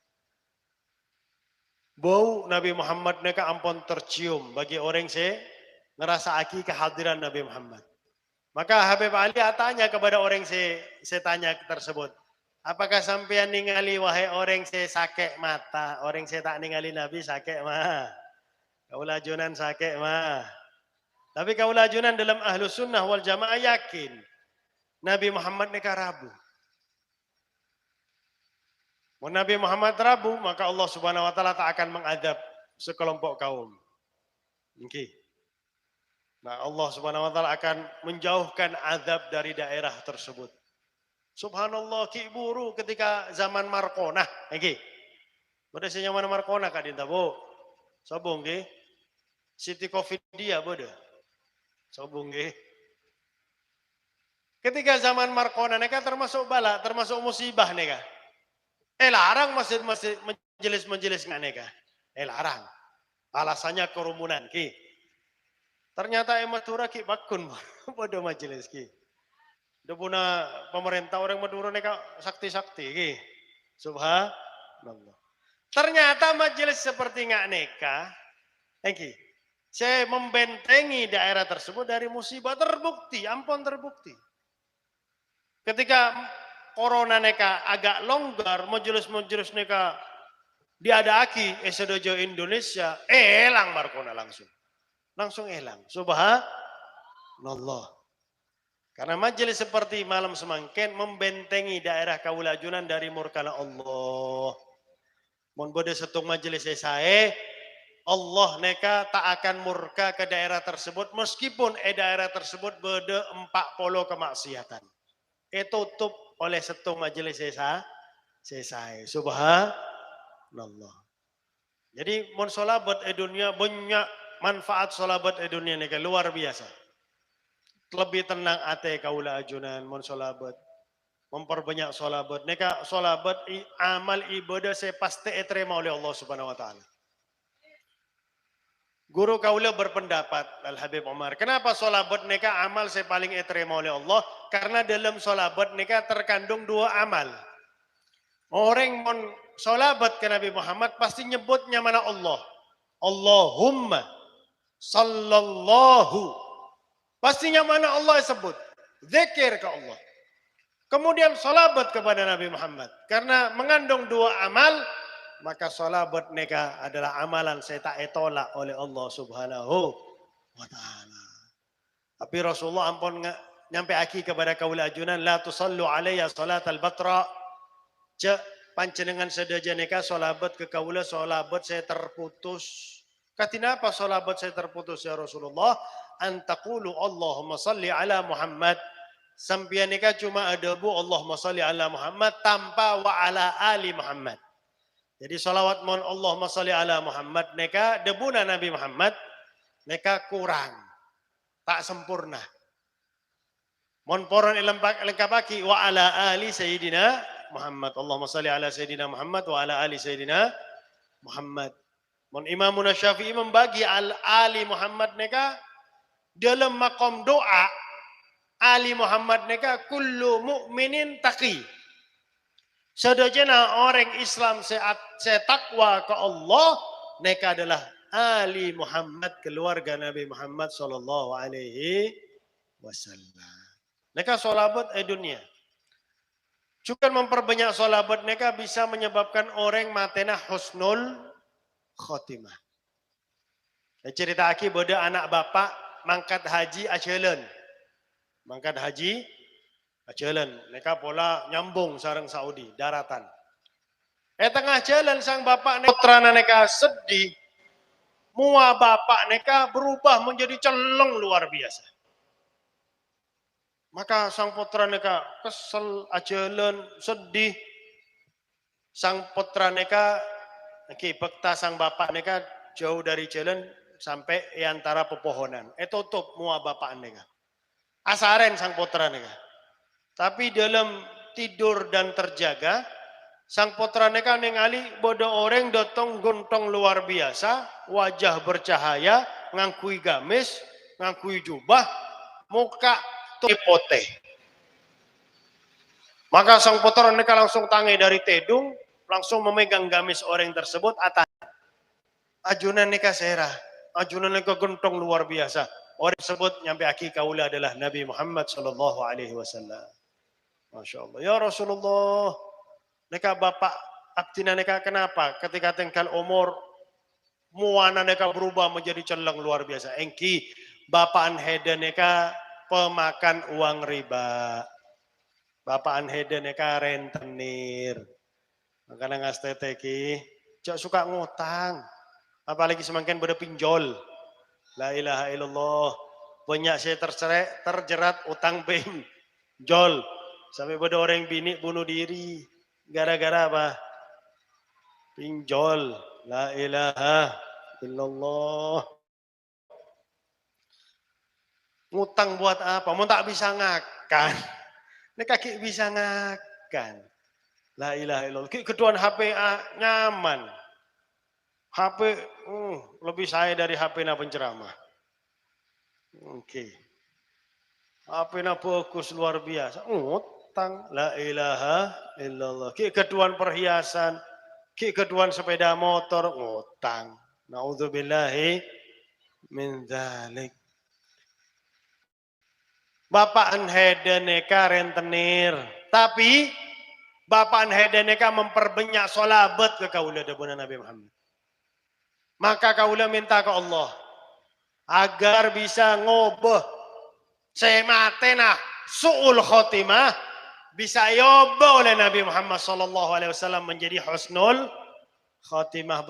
Bau Nabi Muhammad neka ampun tercium bagi orang saya ngerasa aki kehadiran Nabi Muhammad. Maka Habib Ali tanya kepada orang saya tanya tersebut. Apakah sampean ningali wahai orang saya sakit mata, orang saya tak ningali Nabi sakit mah. Kaulajunan sakit mah. Tapi kaulajunan dalam Ahlus Sunnah wal Jamaah yakin Nabi Muhammad neka rabu. Mau Nabi Muhammad rabu, maka Allah Subhanahu wa taala tak akan mengadab sekelompok kaum. Okay. Nah, Allah Subhanahu wa taala akan menjauhkan azab dari daerah tersebut. Subhanallah ki buru ketika zaman Markona, nggih. Bodoh zaman Markona Kak Dinta, Bu. Sobong nggih. Siti Covid dia bodoh. Sobong nggih. Ketika zaman Markona neka termasuk bala, termasuk musibah neka. Larang masjid-masjid majelis-majelis nggak neka. Larang. Alasannya kerumunan ki. Ternyata Madura ki bakun bodoh majelis ki. Udah punya pemerintah orang Madura neka sakti-sakti ki. Subhanallah. Ternyata majelis seperti nggak neka. Ki. Saya membentengi daerah tersebut dari musibah terbukti, ampun terbukti. Ketika corona neka agak longgar, majelis-majelis neka diadaki sedojo Indonesia, elang Markona langsung. Langsung elang. Subhanallah. Karena majelis seperti malam semangkin membentengi daerah kaulajunan dari murkana Allah. Mun bode setung majelis saya, Allah neka tak akan murka ke daerah tersebut meskipun daerah tersebut bode 40 kemaksiatan. Tutup oleh setung majelis saya. Subhanallah. Jadi mun solabat dunia banyak manfaat solabat dunia neka luar biasa. lebih tenang ate kaula ajunan mon solabat. Memperbanyak solabat. Neka solabat amal ibadah saya pasti diterima oleh Allah Subhanahu wa taala. Guru kaula berpendapat Al Habib Umar, kenapa solabat neka amal saya paling diterima oleh Allah? Karena dalam solabat neka terkandung dua amal. Orang mon solabat ke Nabi Muhammad pasti nyebutnya mana Allah. Allahumma sallallahu. Pastinya mana Allah sebut. Zikir ke Allah. Kemudian solabat kepada Nabi Muhammad. Karena mengandung dua amal, maka solabat neka adalah amalan saya tak tolak oleh Allah Subhanahu wa taala. Tapi Rasulullah ampun nyampe aki kepada kaula ajunan, la tusallu alayya salatal batra. Cek pancenengan sedaja neka solabat ke kaula, solabat saya terputus. Katina apa solabat saya terputus ya Rasulullah? Antaqulu Allahumma salli ala Muhammad. Sampian neka cuma ada bu Allahumma salli ala Muhammad tanpa wa ala ali Muhammad. Jadi salawat mohon Allahumma salli ala Muhammad neka debuna Nabi Muhammad neka kurang. Tak sempurna. Mohon poron lengkap lagi wa ala ali Sayyidina Muhammad. Allahumma salli ala Sayyidina Muhammad wa ala ali Sayyidina Muhammad. Mohon Imamuna Syafi'i membagi ali Muhammad neka dalam makom doa. Ali Muhammad neka kullu mu'minin taqi. Sedajana orang Islam setakwa ke Allah neka adalah Ali Muhammad, keluarga Nabi Muhammad sallallahu alaihi wasallam. Neka solabat dunia. Juga memperbanyak solabat neka bisa menyebabkan orang matena husnul khotimah. Cerita aki bodoh anak bapak mangkat haji acelen. Mangkat haji, jalan. Mereka pola nyambung sarang Saudi, daratan. Tengah jalan sang bapak putra neka sedih. Mua bapak neka berubah menjadi celeng luar biasa. Maka sang putra neka kesel, jalan, sedih. Sang putra neka, bekta sang bapak neka jauh dari jalan sampai antara pepohonan. Tutup mua bapak neka. Asaren sang putra neka. Tapi dalam tidur dan terjaga, sang putra neka ningali bodoh orang dotong gontong luar biasa, wajah bercahaya, ngangkui gamis, ngangkui jubah, muka putih. Maka sang putra neka langsung tangi dari tedung, langsung memegang gamis orang tersebut atas. Ajunan neka serah, ajunan neka gontong luar biasa. Orang tersebut nyampe aki kaula adalah Nabi Muhammad sallallahu alaihi wasallam. Masya Allah. Ya Rasulullah, neka bapak abdina neka kenapa? Ketika tinggal umur, muana neka berubah menjadi celeng luar biasa. Engki bapak anhede neka pemakan uang riba. Bapak anhede neka rentenir. Makanya ngasteteki, cak suka ngutang. Apalagi semakin berpinjol. La ilaha illallah. Banyak saya terjerat utang pinjol. Sampai pada orang bini bunuh diri. Gara-gara apa? Pinjol. La ilaha illallah. Ngutang buat apa? Mau tak bisa ngakan. Ini kaki bisa ngakan. La ilaha illallah. Keduaan HP nyaman. HP lebih saya dari HP na penceramah. Oke. HP na bagus luar biasa. Utang. La ilaha illallah. Keduaan perhiasan. Keduaan sepeda motor. Utang. Na'udzubillahi min dzalik. Bapak anhede neka rentenir. Tapi bapak anhede neka memperbanyak solabat ke kaula debuna Nabi Muhammad. Maka kaula minta ke Allah agar bisa ngobah sematena su'ul khotimah bisa yoba oleh Nabi Muhammad sallallahu alaihi wasallam menjadi husnul khotimah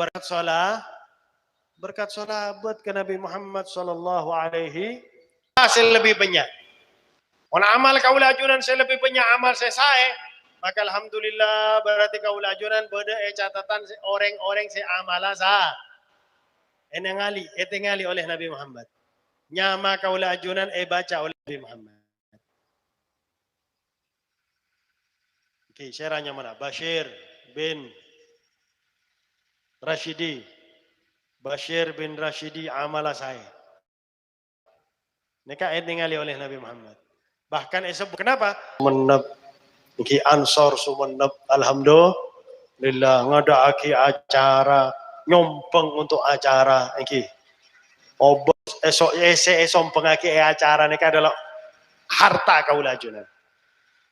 berkat solabat ke Nabi Muhammad sallallahu alaihi hasil lebih banyak. Amal kaula ajunan saya lebih banyak amal saya. Maka alhamdulillah berarti kaula ajunan beda catatan orang-orang saya amala sah. Enengali oleh Nabi Muhammad. Nyama kaula ajunan baca oleh Nabi Muhammad. Oke, syarahnya mana? Bashir bin Rashidi. Bashir bin Rashidi amala saya. Neka ningali oleh Nabi Muhammad. Bahkan esok kenapa? Menep iki ansor sumenep alhamdulillah ngadaaki acara nyompeng untuk acara iki. Obos esok pengaki acara neka adalah harta kaula ajunan.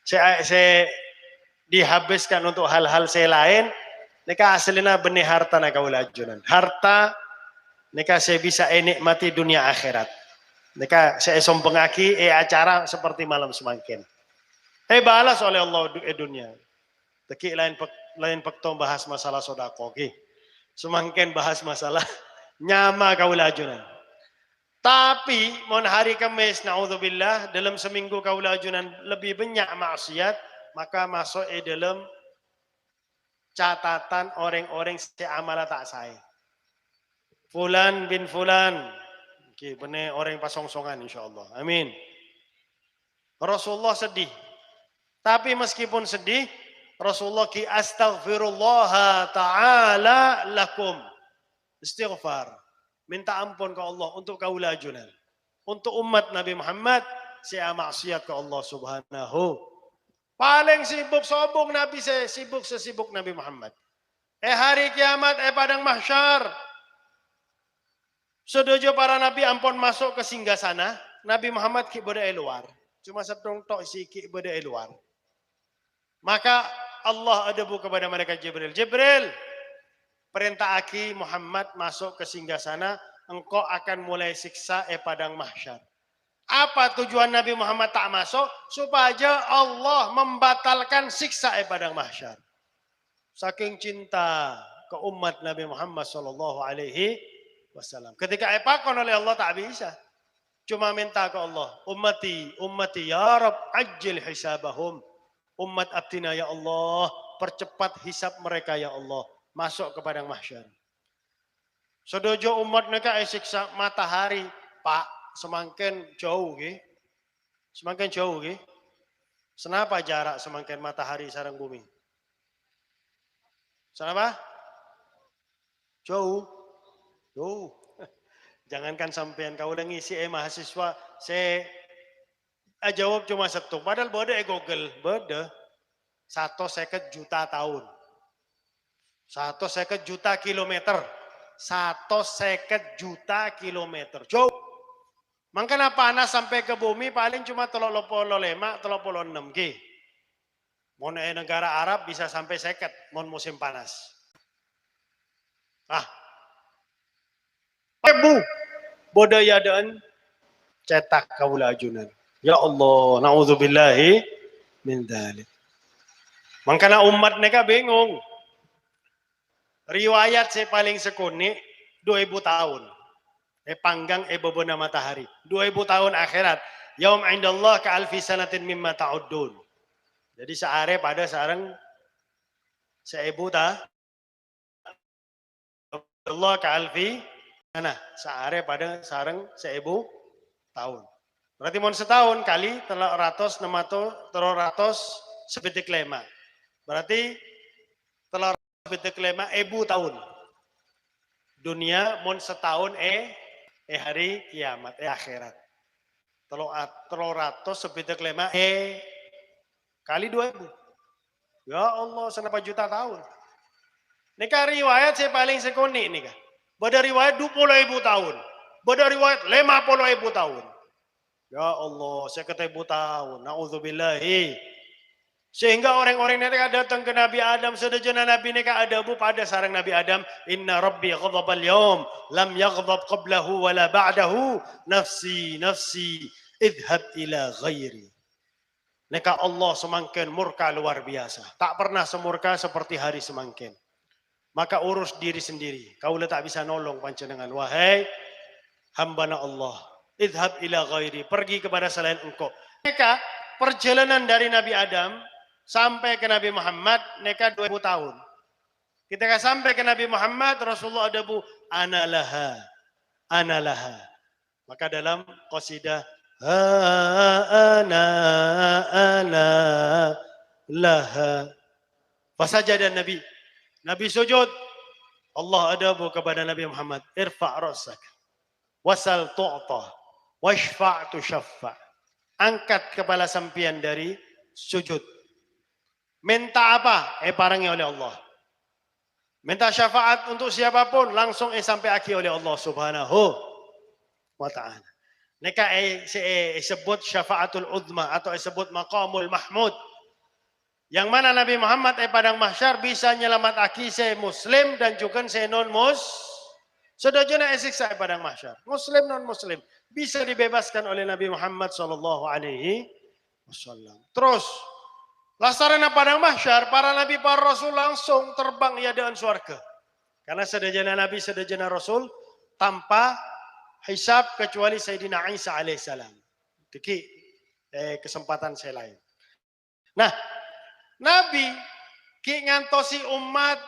Saya dihabiskan untuk hal-hal saya lain, neka aslinya benih harta na kaula ajunan. Harta neka saya bisa nikmati dunia akhirat. Neka saya sompengaki acara seperti malam semangkin. Balas oleh Allah dunia. Teki lain pekto bahas masalah sodako. Semangkin bahas masalah nyama kaula ajunan. Tapi mon hari Kamis naudzubillah dalam seminggu kaula ajunan lebih banyak maksiat, maka masuk dalam catatan orang-orang seamala tak saya. Fulan bin Fulan. Oke, benar orang pasongsongan insyaallah. Amin. Rasulullah sedih. Tapi meskipun sedih, Rasulullah ki astaghfirullah ta'ala lakum. Istighfar. Minta ampun ke Allah untuk kaula ajunan. Untuk umat Nabi Muhammad, saya maksiat ke Allah Subhanahu. Paling sibuk sobong Nabi saya sesibuk Nabi Muhammad. Hari kiamat padang mahsyar. Sedojo para nabi ampun masuk ke singgasana, Nabi Muhammad ki beda luar. Cuma setong tok sikit beda luar. Maka Allah adabu kepada malaikat Jibril. Jibril, perintah aki Muhammad masuk ke singgasana, engkau akan mulai siksa padang mahsyar. Apa tujuan Nabi Muhammad tak masuk? Supaya Allah membatalkan siksa padang mahsyar. Saking cinta ke umat Nabi Muhammad sallallahu alaihi wasallam. Ketika epakon oleh Allah tak bisa. Cuma minta ke Allah, ummati ya Rab ajil hisabahum. Umat abdina ya Allah, percepat hisab mereka ya Allah. Masuk ke padang mahsyar. Sedojo umat mereka siksa matahari, Pak, semakin jauh ke. Semakin jauh ke. Kenapa jarak semakin matahari sarang bumi? Kenapa? Jauh. Jauh. Jangankan sampean kau udah ngisi mahasiswa, saya jawab cuma satu. Padahal beda Google, beda 150 juta tahun. 150 juta kilometer. 150 juta kilometer. Jauh. Makanya panas sampai ke bumi paling cuma 35, 36 G. Mau negara Arab bisa sampai 50 mau musim panas. Bodaya dan cetak kaula ajunan. Ya Allah, naudzubillahi min dzalik. Makanya umat mereka bingung. Riwayat saya paling sekuni 2000 tahun. Panggang bebona matahari. 2000 tahun akhirat. Yaum indallah ka alfi sanatin mimma ta'uddun. Jadi seare pada sarang 1000 Allah ka alfi nah, seare pada sarang 1000 tahun. Berarti mau setahun kali 300 sebetik lema. Berarti 300 sebetik lema 1000 tahun. Dunia mau setahun hari kiamat akhirat. 300 sebetik lema kali 2000. Ya Allah, senapa juta tahun. Nika riwayat saya paling sekuni nih kah. Bada riwayat 20.000 tahun. Bada riwayat 50.000 tahun. Ya Allah, 10.000 tahun. Na'udzubillahi. Sehingga orang-orang ini datang ke Nabi Adam. Sedajana Nabi ini ada pada sarang Nabi Adam. Inna Rabbi ghadabal yawm. Lam yaghdab qablahu wala ba'dahu. Nafsi, nafsi. Idhab ila ghairi. Neka Allah semakin murka luar biasa. Tak pernah semurka seperti hari semangkin. Maka urus diri sendiri. Kaulah tak bisa nolong panjenengan. Wahai hambana Allah. Idhab ila ghairi. Pergi kepada selain engkau. Maka perjalanan dari Nabi Adam sampai ke Nabi Muhammad. Neka 2000 tahun. Ketika sampai ke Nabi Muhammad. Rasulullah adabu. Analaha. Analaha. Maka dalam qasidah ana ana laha fasajada Nabi. Nabi sujud. Allah adabu kepada Nabi Muhammad. Irfa' rasak. Wasal tu'ta. Washfa' tu syaffa'. Angkat kepala sampian dari sujud. Minta apa? Parangi oleh Allah. Minta syafaat untuk siapapun langsung sampai aki oleh Allah Subhanahu wa ta'ala. Neka sebut syafaatul uzma atau sebut maqamul mahmud. Yang mana Nabi Muhammad padang mahsyar bisa nyelamat aki se muslim dan juga se non sedajana siksa padang mahsyar. Muslim non muslim bisa dibebaskan oleh Nabi Muhammad sallallahu alaihi wasallam. Terus lasarana padang mahsyar, para nabi, para rasul langsung terbang iadaan surga. Karena sedajana nabi, sedajana rasul tanpa hisab kecuali Sayyidina Isa alaihissalam. Diki kesempatan saya lain. Nah, nabi ki ngantosi umat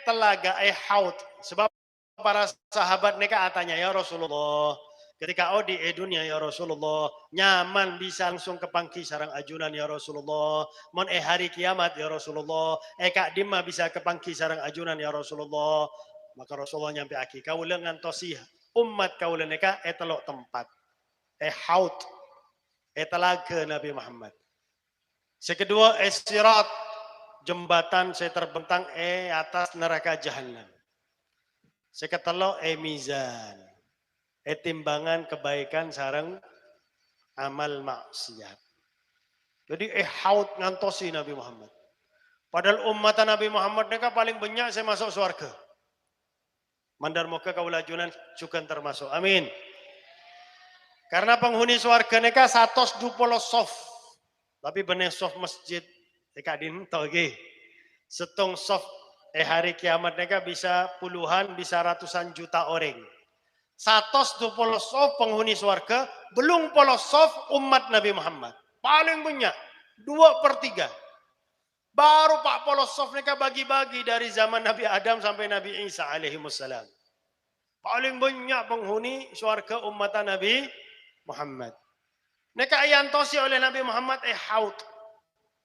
telaga haud. Sebab para sahabat neka atanya, ya Rasulullah, ketika di dunia ya Rasulullah, nyaman bisa langsung ke pangki sarang ajunan ya Rasulullah. Mon hari kiamat ya Rasulullah, kak dimma bisa ke pangki sarang ajunan ya Rasulullah. Maka Rasulullah nyampe aki, kau ngantosi umat kau neka telok tempat. Haud. Telaga Nabi Muhammad. Sekedua sirat, jembatan saya terbentang atas neraka jahanam. Seketelo mizan. Timbangan kebaikan sarang amal maksiat. Jadi haud ngantosi Nabi Muhammad. Padahal umat Nabi Muhammad mereka paling banyak saya masuk surga. Mandar muka kaulajunan juga termasuk. Amin. Karena penghuni surga mereka 120 soft. Tapi benih soft masjid mereka dintoge. Setong soft hari kiamat mereka bisa puluhan, bisa ratusan juta orang. 120 soft penghuni surga, belum puluh soft umat Nabi Muhammad. Paling banyak, 2/3. Baru 40 soft mereka bagi-bagi dari zaman Nabi Adam sampai Nabi Isa alaihissalam. Paling banyak penghuni surga umat Nabi Muhammad. Mereka yantosi oleh Nabi Muhammad haud.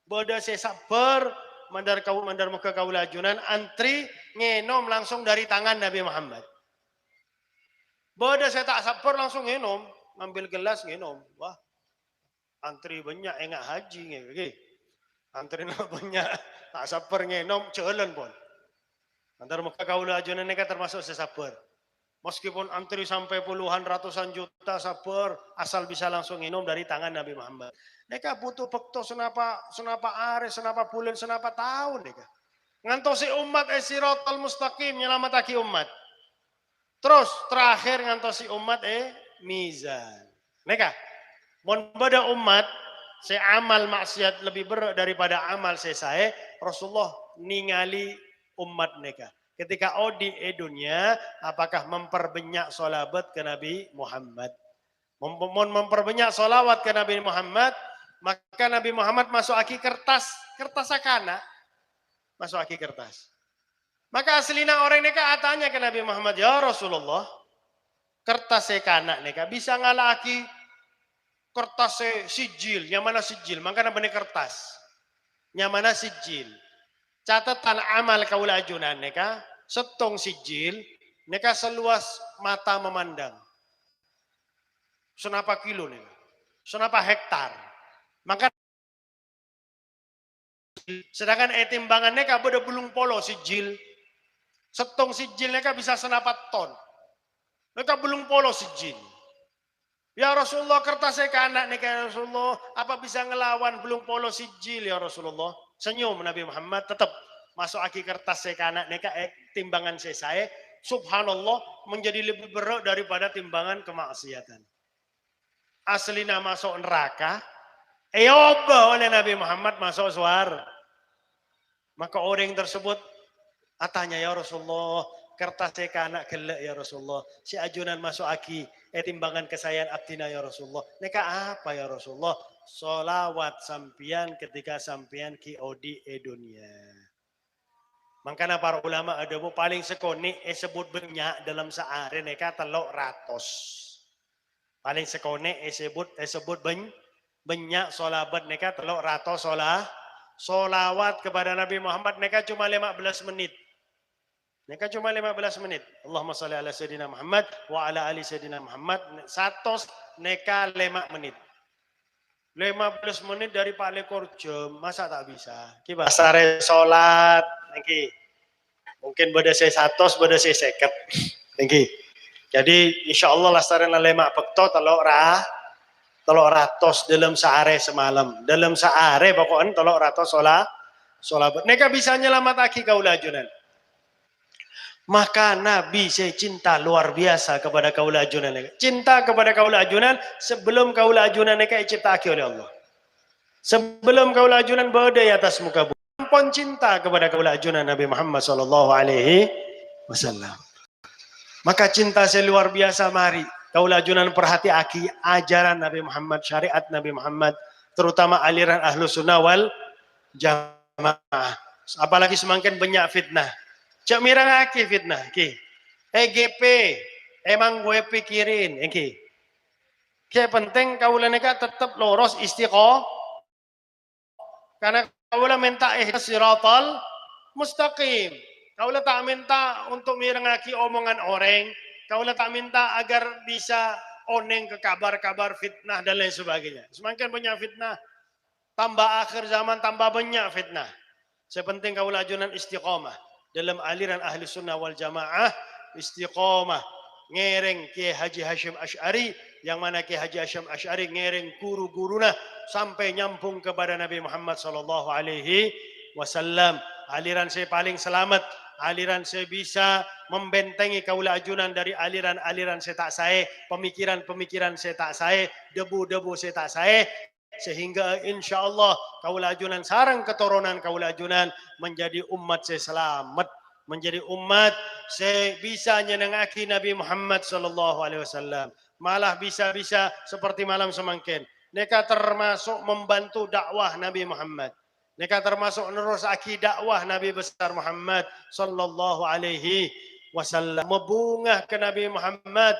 Bodoh saya sabar, mandar muka kaulajunan antri ngenom langsung dari tangan Nabi Muhammad. Bodoh saya tak sabar langsung ngenom, ngambil gelas ngenom. Wah, antri banyak enggak haji nge. Antri banyak, tak sabar ngenom jalan pun. Mandar muka kaulajunan mereka termasuk saya sabar. Meskipun antri sampai puluhan ratusan juta sabar, asal bisa langsung minum dari tangan Nabi Muhammad. Mereka butuh bekto senapa are, senapa bulan, senapa tahun mereka. Ngantosi umat siratal mustaqim nyelamataki umat. Terus terakhir ngantosi umat mizan. Mereka mon beda umat saya amal maksiat lebih berat daripada amal saya Rasulullah ningali umat mereka. Ketika di dunia, apakah memperbanyak sholawat ke Nabi Muhammad? Memperbanyak sholawat ke Nabi Muhammad, maka Nabi Muhammad masuk aki kertas akana, masuk aki kertas. Maka aslina orang neka tanya ke Nabi Muhammad, ya Rasulullah, kertas akana neka bisa ngalaki kertas sijil, yang mana sijil, maka namanya kertas, yang mana sijil. Catatan amal kaula ajunan neka setong sijil neka seluas mata memandang. Senapa kilo neka, senapa hektar. Maka sedangkan timbangan neka beda belum polo sijil. Setong sijil neka bisa senapa ton. Neka belum polo sijil. Ya Rasulullah kertas ke anak neka ya Rasulullah, apa bisa ngelawan belum polo sijil ya Rasulullah? Senyum Nabi Muhammad tetap masuk aki kertas saya ke anak neka timbangan saya subhanallah menjadi lebih berat daripada timbangan kemaksiatan. Aslina masuk neraka, oba oleh Nabi Muhammad masuk suar. Maka orang tersebut atanya ya Rasulullah, kertas saya ke anak gelek ya Rasulullah, si ajunan masuk aki timbangan kesayangan abdina ya Rasulullah. Neka apa ya Rasulullah? Solawat sampian ketika sampian kiodi dunia. Makanya para ulama ada paling sekoni sebut banyak dalam sehari neka telok ratos. paling sekone sebut banyak solabat neka telok rato solawat kepada Nabi Muhammad neka cuma 15 menit. Neka cuma 15 menit. Allahumma salli ala Sayyidina Muhammad wa ala ali Sayyidina Muhammad. Satu neka 5 menit. 15 menit dari Pak Lekor jam, masa tak bisa? Kiba sare sholat, niki. Mungkin beda saya 100, beda saya 50. Niki. Jadi insya Allah lastaren lemak bekto telok ratos dalam sehari semalam. Dalam sehari pokoknya telok ratos sholat. Neka bisa nyelamat aki kaula ajunan. Maka Nabi saya cinta luar biasa kepada kaula ajunan. Cinta kepada kaula ajunan sebelum kaula ajunan neka diciptaki oleh Allah. Sebelum kaula ajunan berada di atas muka bumi. Ampun cinta kepada kaula ajunan Nabi Muhammad sallallahu alaihi wasallam. Maka cinta saya luar biasa, mari kaula ajunan perhati aki ajaran Nabi Muhammad, syariat Nabi Muhammad, terutama aliran Ahlus Sunnah wal Jamaah. Apalagi semakin banyak fitnah. Cak mirang aki fitnah, ki. EGP, emang gue pikirin, ki. Kayak penting kaula neka tetap lurus istiqomah. Karena kaula minta siratal mustaqim. Kaulah tak minta untuk mirengaki omongan orang. Kaulah tak minta agar bisa oneng ke kabar-kabar fitnah dan lain sebagainya. Semakin banyak fitnah, tambah akhir zaman tambah banyak fitnah. Sepenting kaulah ajunan istiqomah. Dalam aliran ahli sunnah wal jamaah, istiqomah. Ngereng Kiai Haji Hashim Asy'ari, yang mana Kiai Haji Hashim Asy'ari ngereng guru-guruna sampai nyampung kepada Nabi Muhammad sallallahu alaihi wasallam. Aliran saya paling selamat. Aliran saya bisa membentengi kaula ajunan dari aliran-aliran saya tak saya, pemikiran-pemikiran saya tak saya, debu-debu saya tak saya, sehingga insya Allah kaula ajunan sarang keturunan kaula ajunan menjadi umat saya selamat, menjadi umat saya bisa nyenengaki Nabi Muhammad sallallahu alaihi wasallam, malah bisa-bisa seperti malam semangkin. Mereka termasuk membantu dakwah Nabi Muhammad. Mereka termasuk menerus dakwah Nabi besar Muhammad sallallahu alaihi wasallam. Membungah ke Nabi Muhammad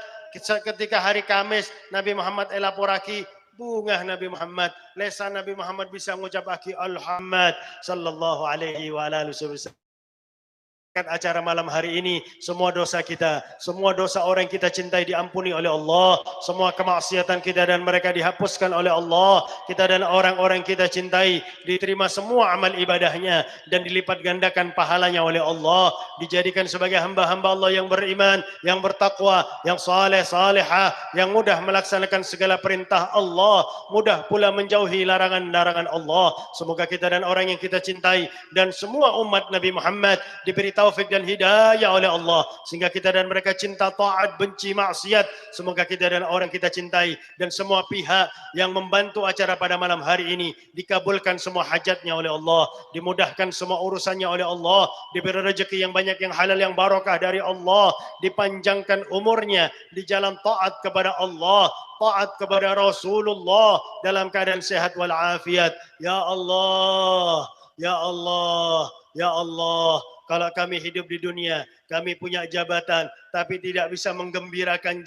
ketika hari Kamis Nabi Muhammad elaporaki bungah Nabi Muhammad. Lesan Nabi Muhammad bisa mengucap Alhamdulillah sallallahu alaihi wa alihi wasallam. Acara malam hari ini, semua dosa kita, semua dosa orang yang kita cintai diampuni oleh Allah, semua kemaksiatan kita dan mereka dihapuskan oleh Allah, kita dan orang-orang kita cintai diterima semua amal ibadahnya dan dilipat gandakan pahalanya oleh Allah, dijadikan sebagai hamba-hamba Allah yang beriman, yang bertakwa, yang saleh salehah, yang mudah melaksanakan segala perintah Allah, mudah pula menjauhi larangan-larangan Allah. Semoga kita dan orang yang kita cintai dan semua umat Nabi Muhammad diberi taufik dan hidayah oleh Allah sehingga kita dan mereka cinta taat, benci maksiat. Semoga kita dan orang kita cintai dan semua pihak yang membantu acara pada malam hari ini dikabulkan semua hajatnya oleh Allah, dimudahkan semua urusannya oleh Allah, diberi rezeki yang banyak, yang halal, yang barakah dari Allah, dipanjangkan umurnya di jalan taat kepada Allah, taat kepada Rasulullah dalam keadaan sehat walafiat. Ya Allah, ya Allah, ya Allah. Kalau kami hidup di dunia, kami punya jabatan, tapi tidak bisa menggembirakan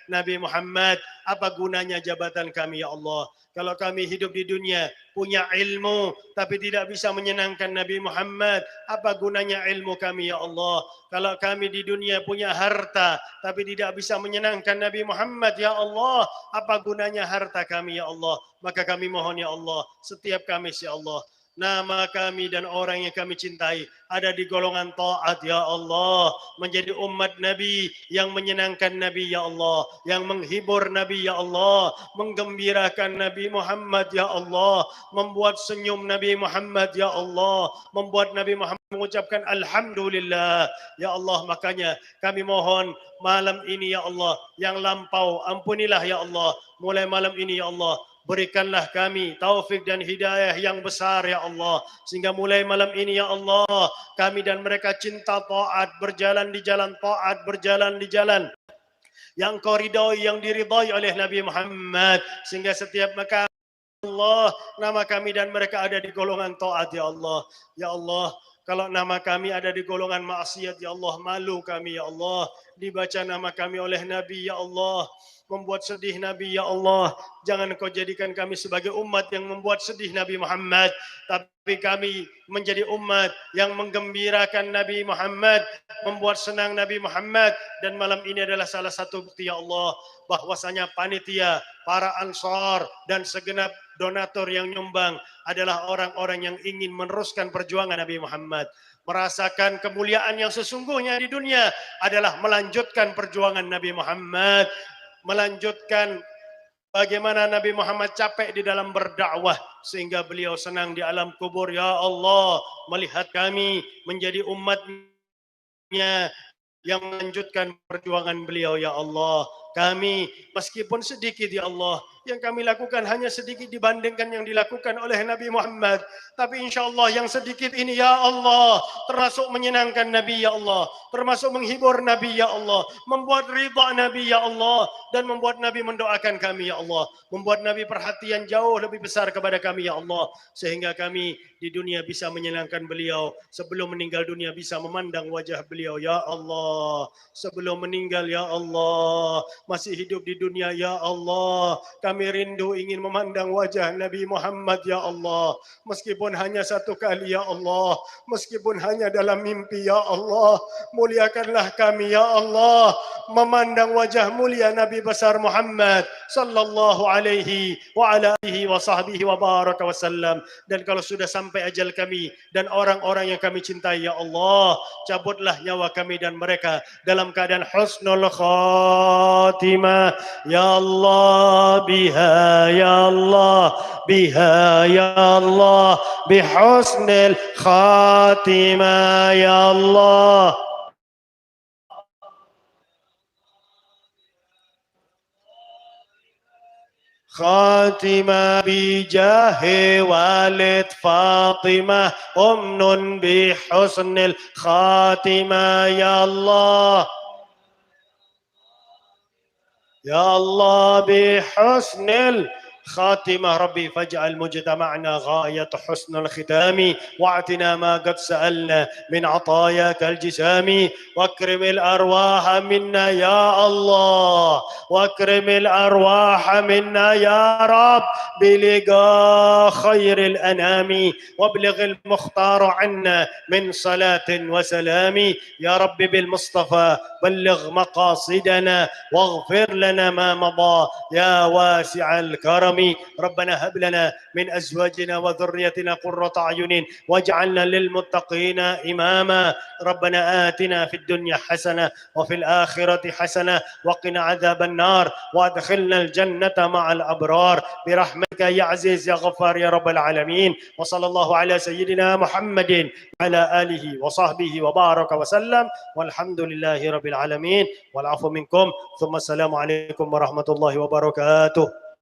Nabi Muhammad. Apa gunanya jabatan kami, ya Allah? Kalau kami hidup di dunia, punya ilmu, tapi tidak bisa menyenangkan Nabi Muhammad. Apa gunanya ilmu kami, ya Allah? Kalau kami di dunia punya harta, tapi tidak bisa menyenangkan Nabi Muhammad, ya Allah. Apa gunanya harta kami, ya Allah? Maka kami mohon, ya Allah, setiap Kamis, ya Allah, nama kami dan orang yang kami cintai ada di golongan taat, ya Allah, menjadi umat Nabi yang menyenangkan Nabi, ya Allah, yang menghibur Nabi, ya Allah, menggembirakan Nabi Muhammad, ya Allah, membuat senyum Nabi Muhammad, ya Allah, membuat Nabi Muhammad mengucapkan Alhamdulillah, ya Allah. Makanya kami mohon malam ini, ya Allah, yang lampau ampunilah, ya Allah. Mulai malam ini, ya Allah, berikanlah kami taufik dan hidayah yang besar, ya Allah, sehingga mulai malam ini, ya Allah, kami dan mereka cinta taat, berjalan di jalan taat, berjalan di jalan yang Kau ridhoi, yang diridhai oleh Nabi Muhammad, sehingga setiap Allah, nama kami dan mereka ada di golongan taat, ya Allah. Ya Allah, Kalau nama kami ada di golongan maksiat, ya Allah, malu kami, ya Allah. Dibaca nama kami oleh Nabi, ya Allah. Membuat sedih Nabi, ya Allah. Jangan kau jadikan kami sebagai umat yang membuat sedih Nabi Muhammad. Tapi kami menjadi umat yang menggembirakan Nabi Muhammad. Membuat senang Nabi Muhammad. Dan malam ini adalah salah satu bukti, ya Allah. Bahwasanya panitia, para ansar, dan segenap donatur yang nyumbang adalah orang-orang yang ingin meneruskan perjuangan Nabi Muhammad. Merasakan kemuliaan yang sesungguhnya di dunia adalah melanjutkan perjuangan Nabi Muhammad. Melanjutkan bagaimana Nabi Muhammad capek di dalam berdakwah sehingga beliau senang di alam kubur. Ya Allah, melihat kami menjadi umatnya yang melanjutkan perjuangan beliau, ya Allah. Kami meskipun sedikit, ya Allah, yang kami lakukan hanya sedikit dibandingkan yang dilakukan oleh Nabi Muhammad. Tapi insya Allah yang sedikit ini, ya Allah, termasuk menyenangkan Nabi, ya Allah, termasuk menghibur Nabi, ya Allah, membuat ridha Nabi, ya Allah, dan membuat Nabi mendoakan kami, ya Allah, membuat Nabi perhatian jauh lebih besar kepada kami, ya Allah, sehingga kami di dunia bisa menyenangkan beliau, sebelum meninggal dunia bisa memandang wajah beliau, ya Allah, sebelum meninggal, ya Allah, masih hidup di dunia, ya Allah, kami rindu ingin memandang wajah Nabi Muhammad, ya Allah, meskipun hanya satu kali, ya Allah, meskipun hanya dalam mimpi, ya Allah, muliakanlah kami, ya Allah, memandang wajah mulia Nabi besar Muhammad sallallahu alaihi wa ala alihi wa sahbihi wa baraka wasallam. Dan kalau sudah sampai ajal kami dan orang-orang yang kami cintai, ya Allah, cabutlah nyawa kami dan mereka dalam keadaan husnul khatimah, ya Allah, biha ya Allah, biha ya Allah, bihusnil khatimah ya Allah. خاتمة بجاه والد فاطمة أمن بحسن الخاتمة يا الله، يا الله، بحسن خاتمة ربي فاجعل مجتمعنا غاية حسن الختام، واعطنا ما قد سألنا من عطاياك الجسام، واكرم الأرواح منا يا الله، واكرم الأرواح منا يا رب بلقاء خير الأنام، وابلغ المختار عنا من صلاة وسلام، يا رب بالمصطفى بلغ مقاصدنا واغفر لنا ما مضى يا واسع الكرم. ربنا هب لنا من أزواجنا وذريتنا قرة أعين واجعلنا للمتقين إماما. ربنا آتنا في الدنيا حسنة وفي الآخرة حسنة وقنا عذاب النار وادخلنا الجنة مع الأبرار برحمتك يا عزيز يا غفار يا رب العالمين. وصلى الله على سيدنا محمد وعلى آله وصحبه وبارك وسلم والحمد لله رب العالمين والعفو منكم. ثم السلام عليكم ورحمة الله وبركاته.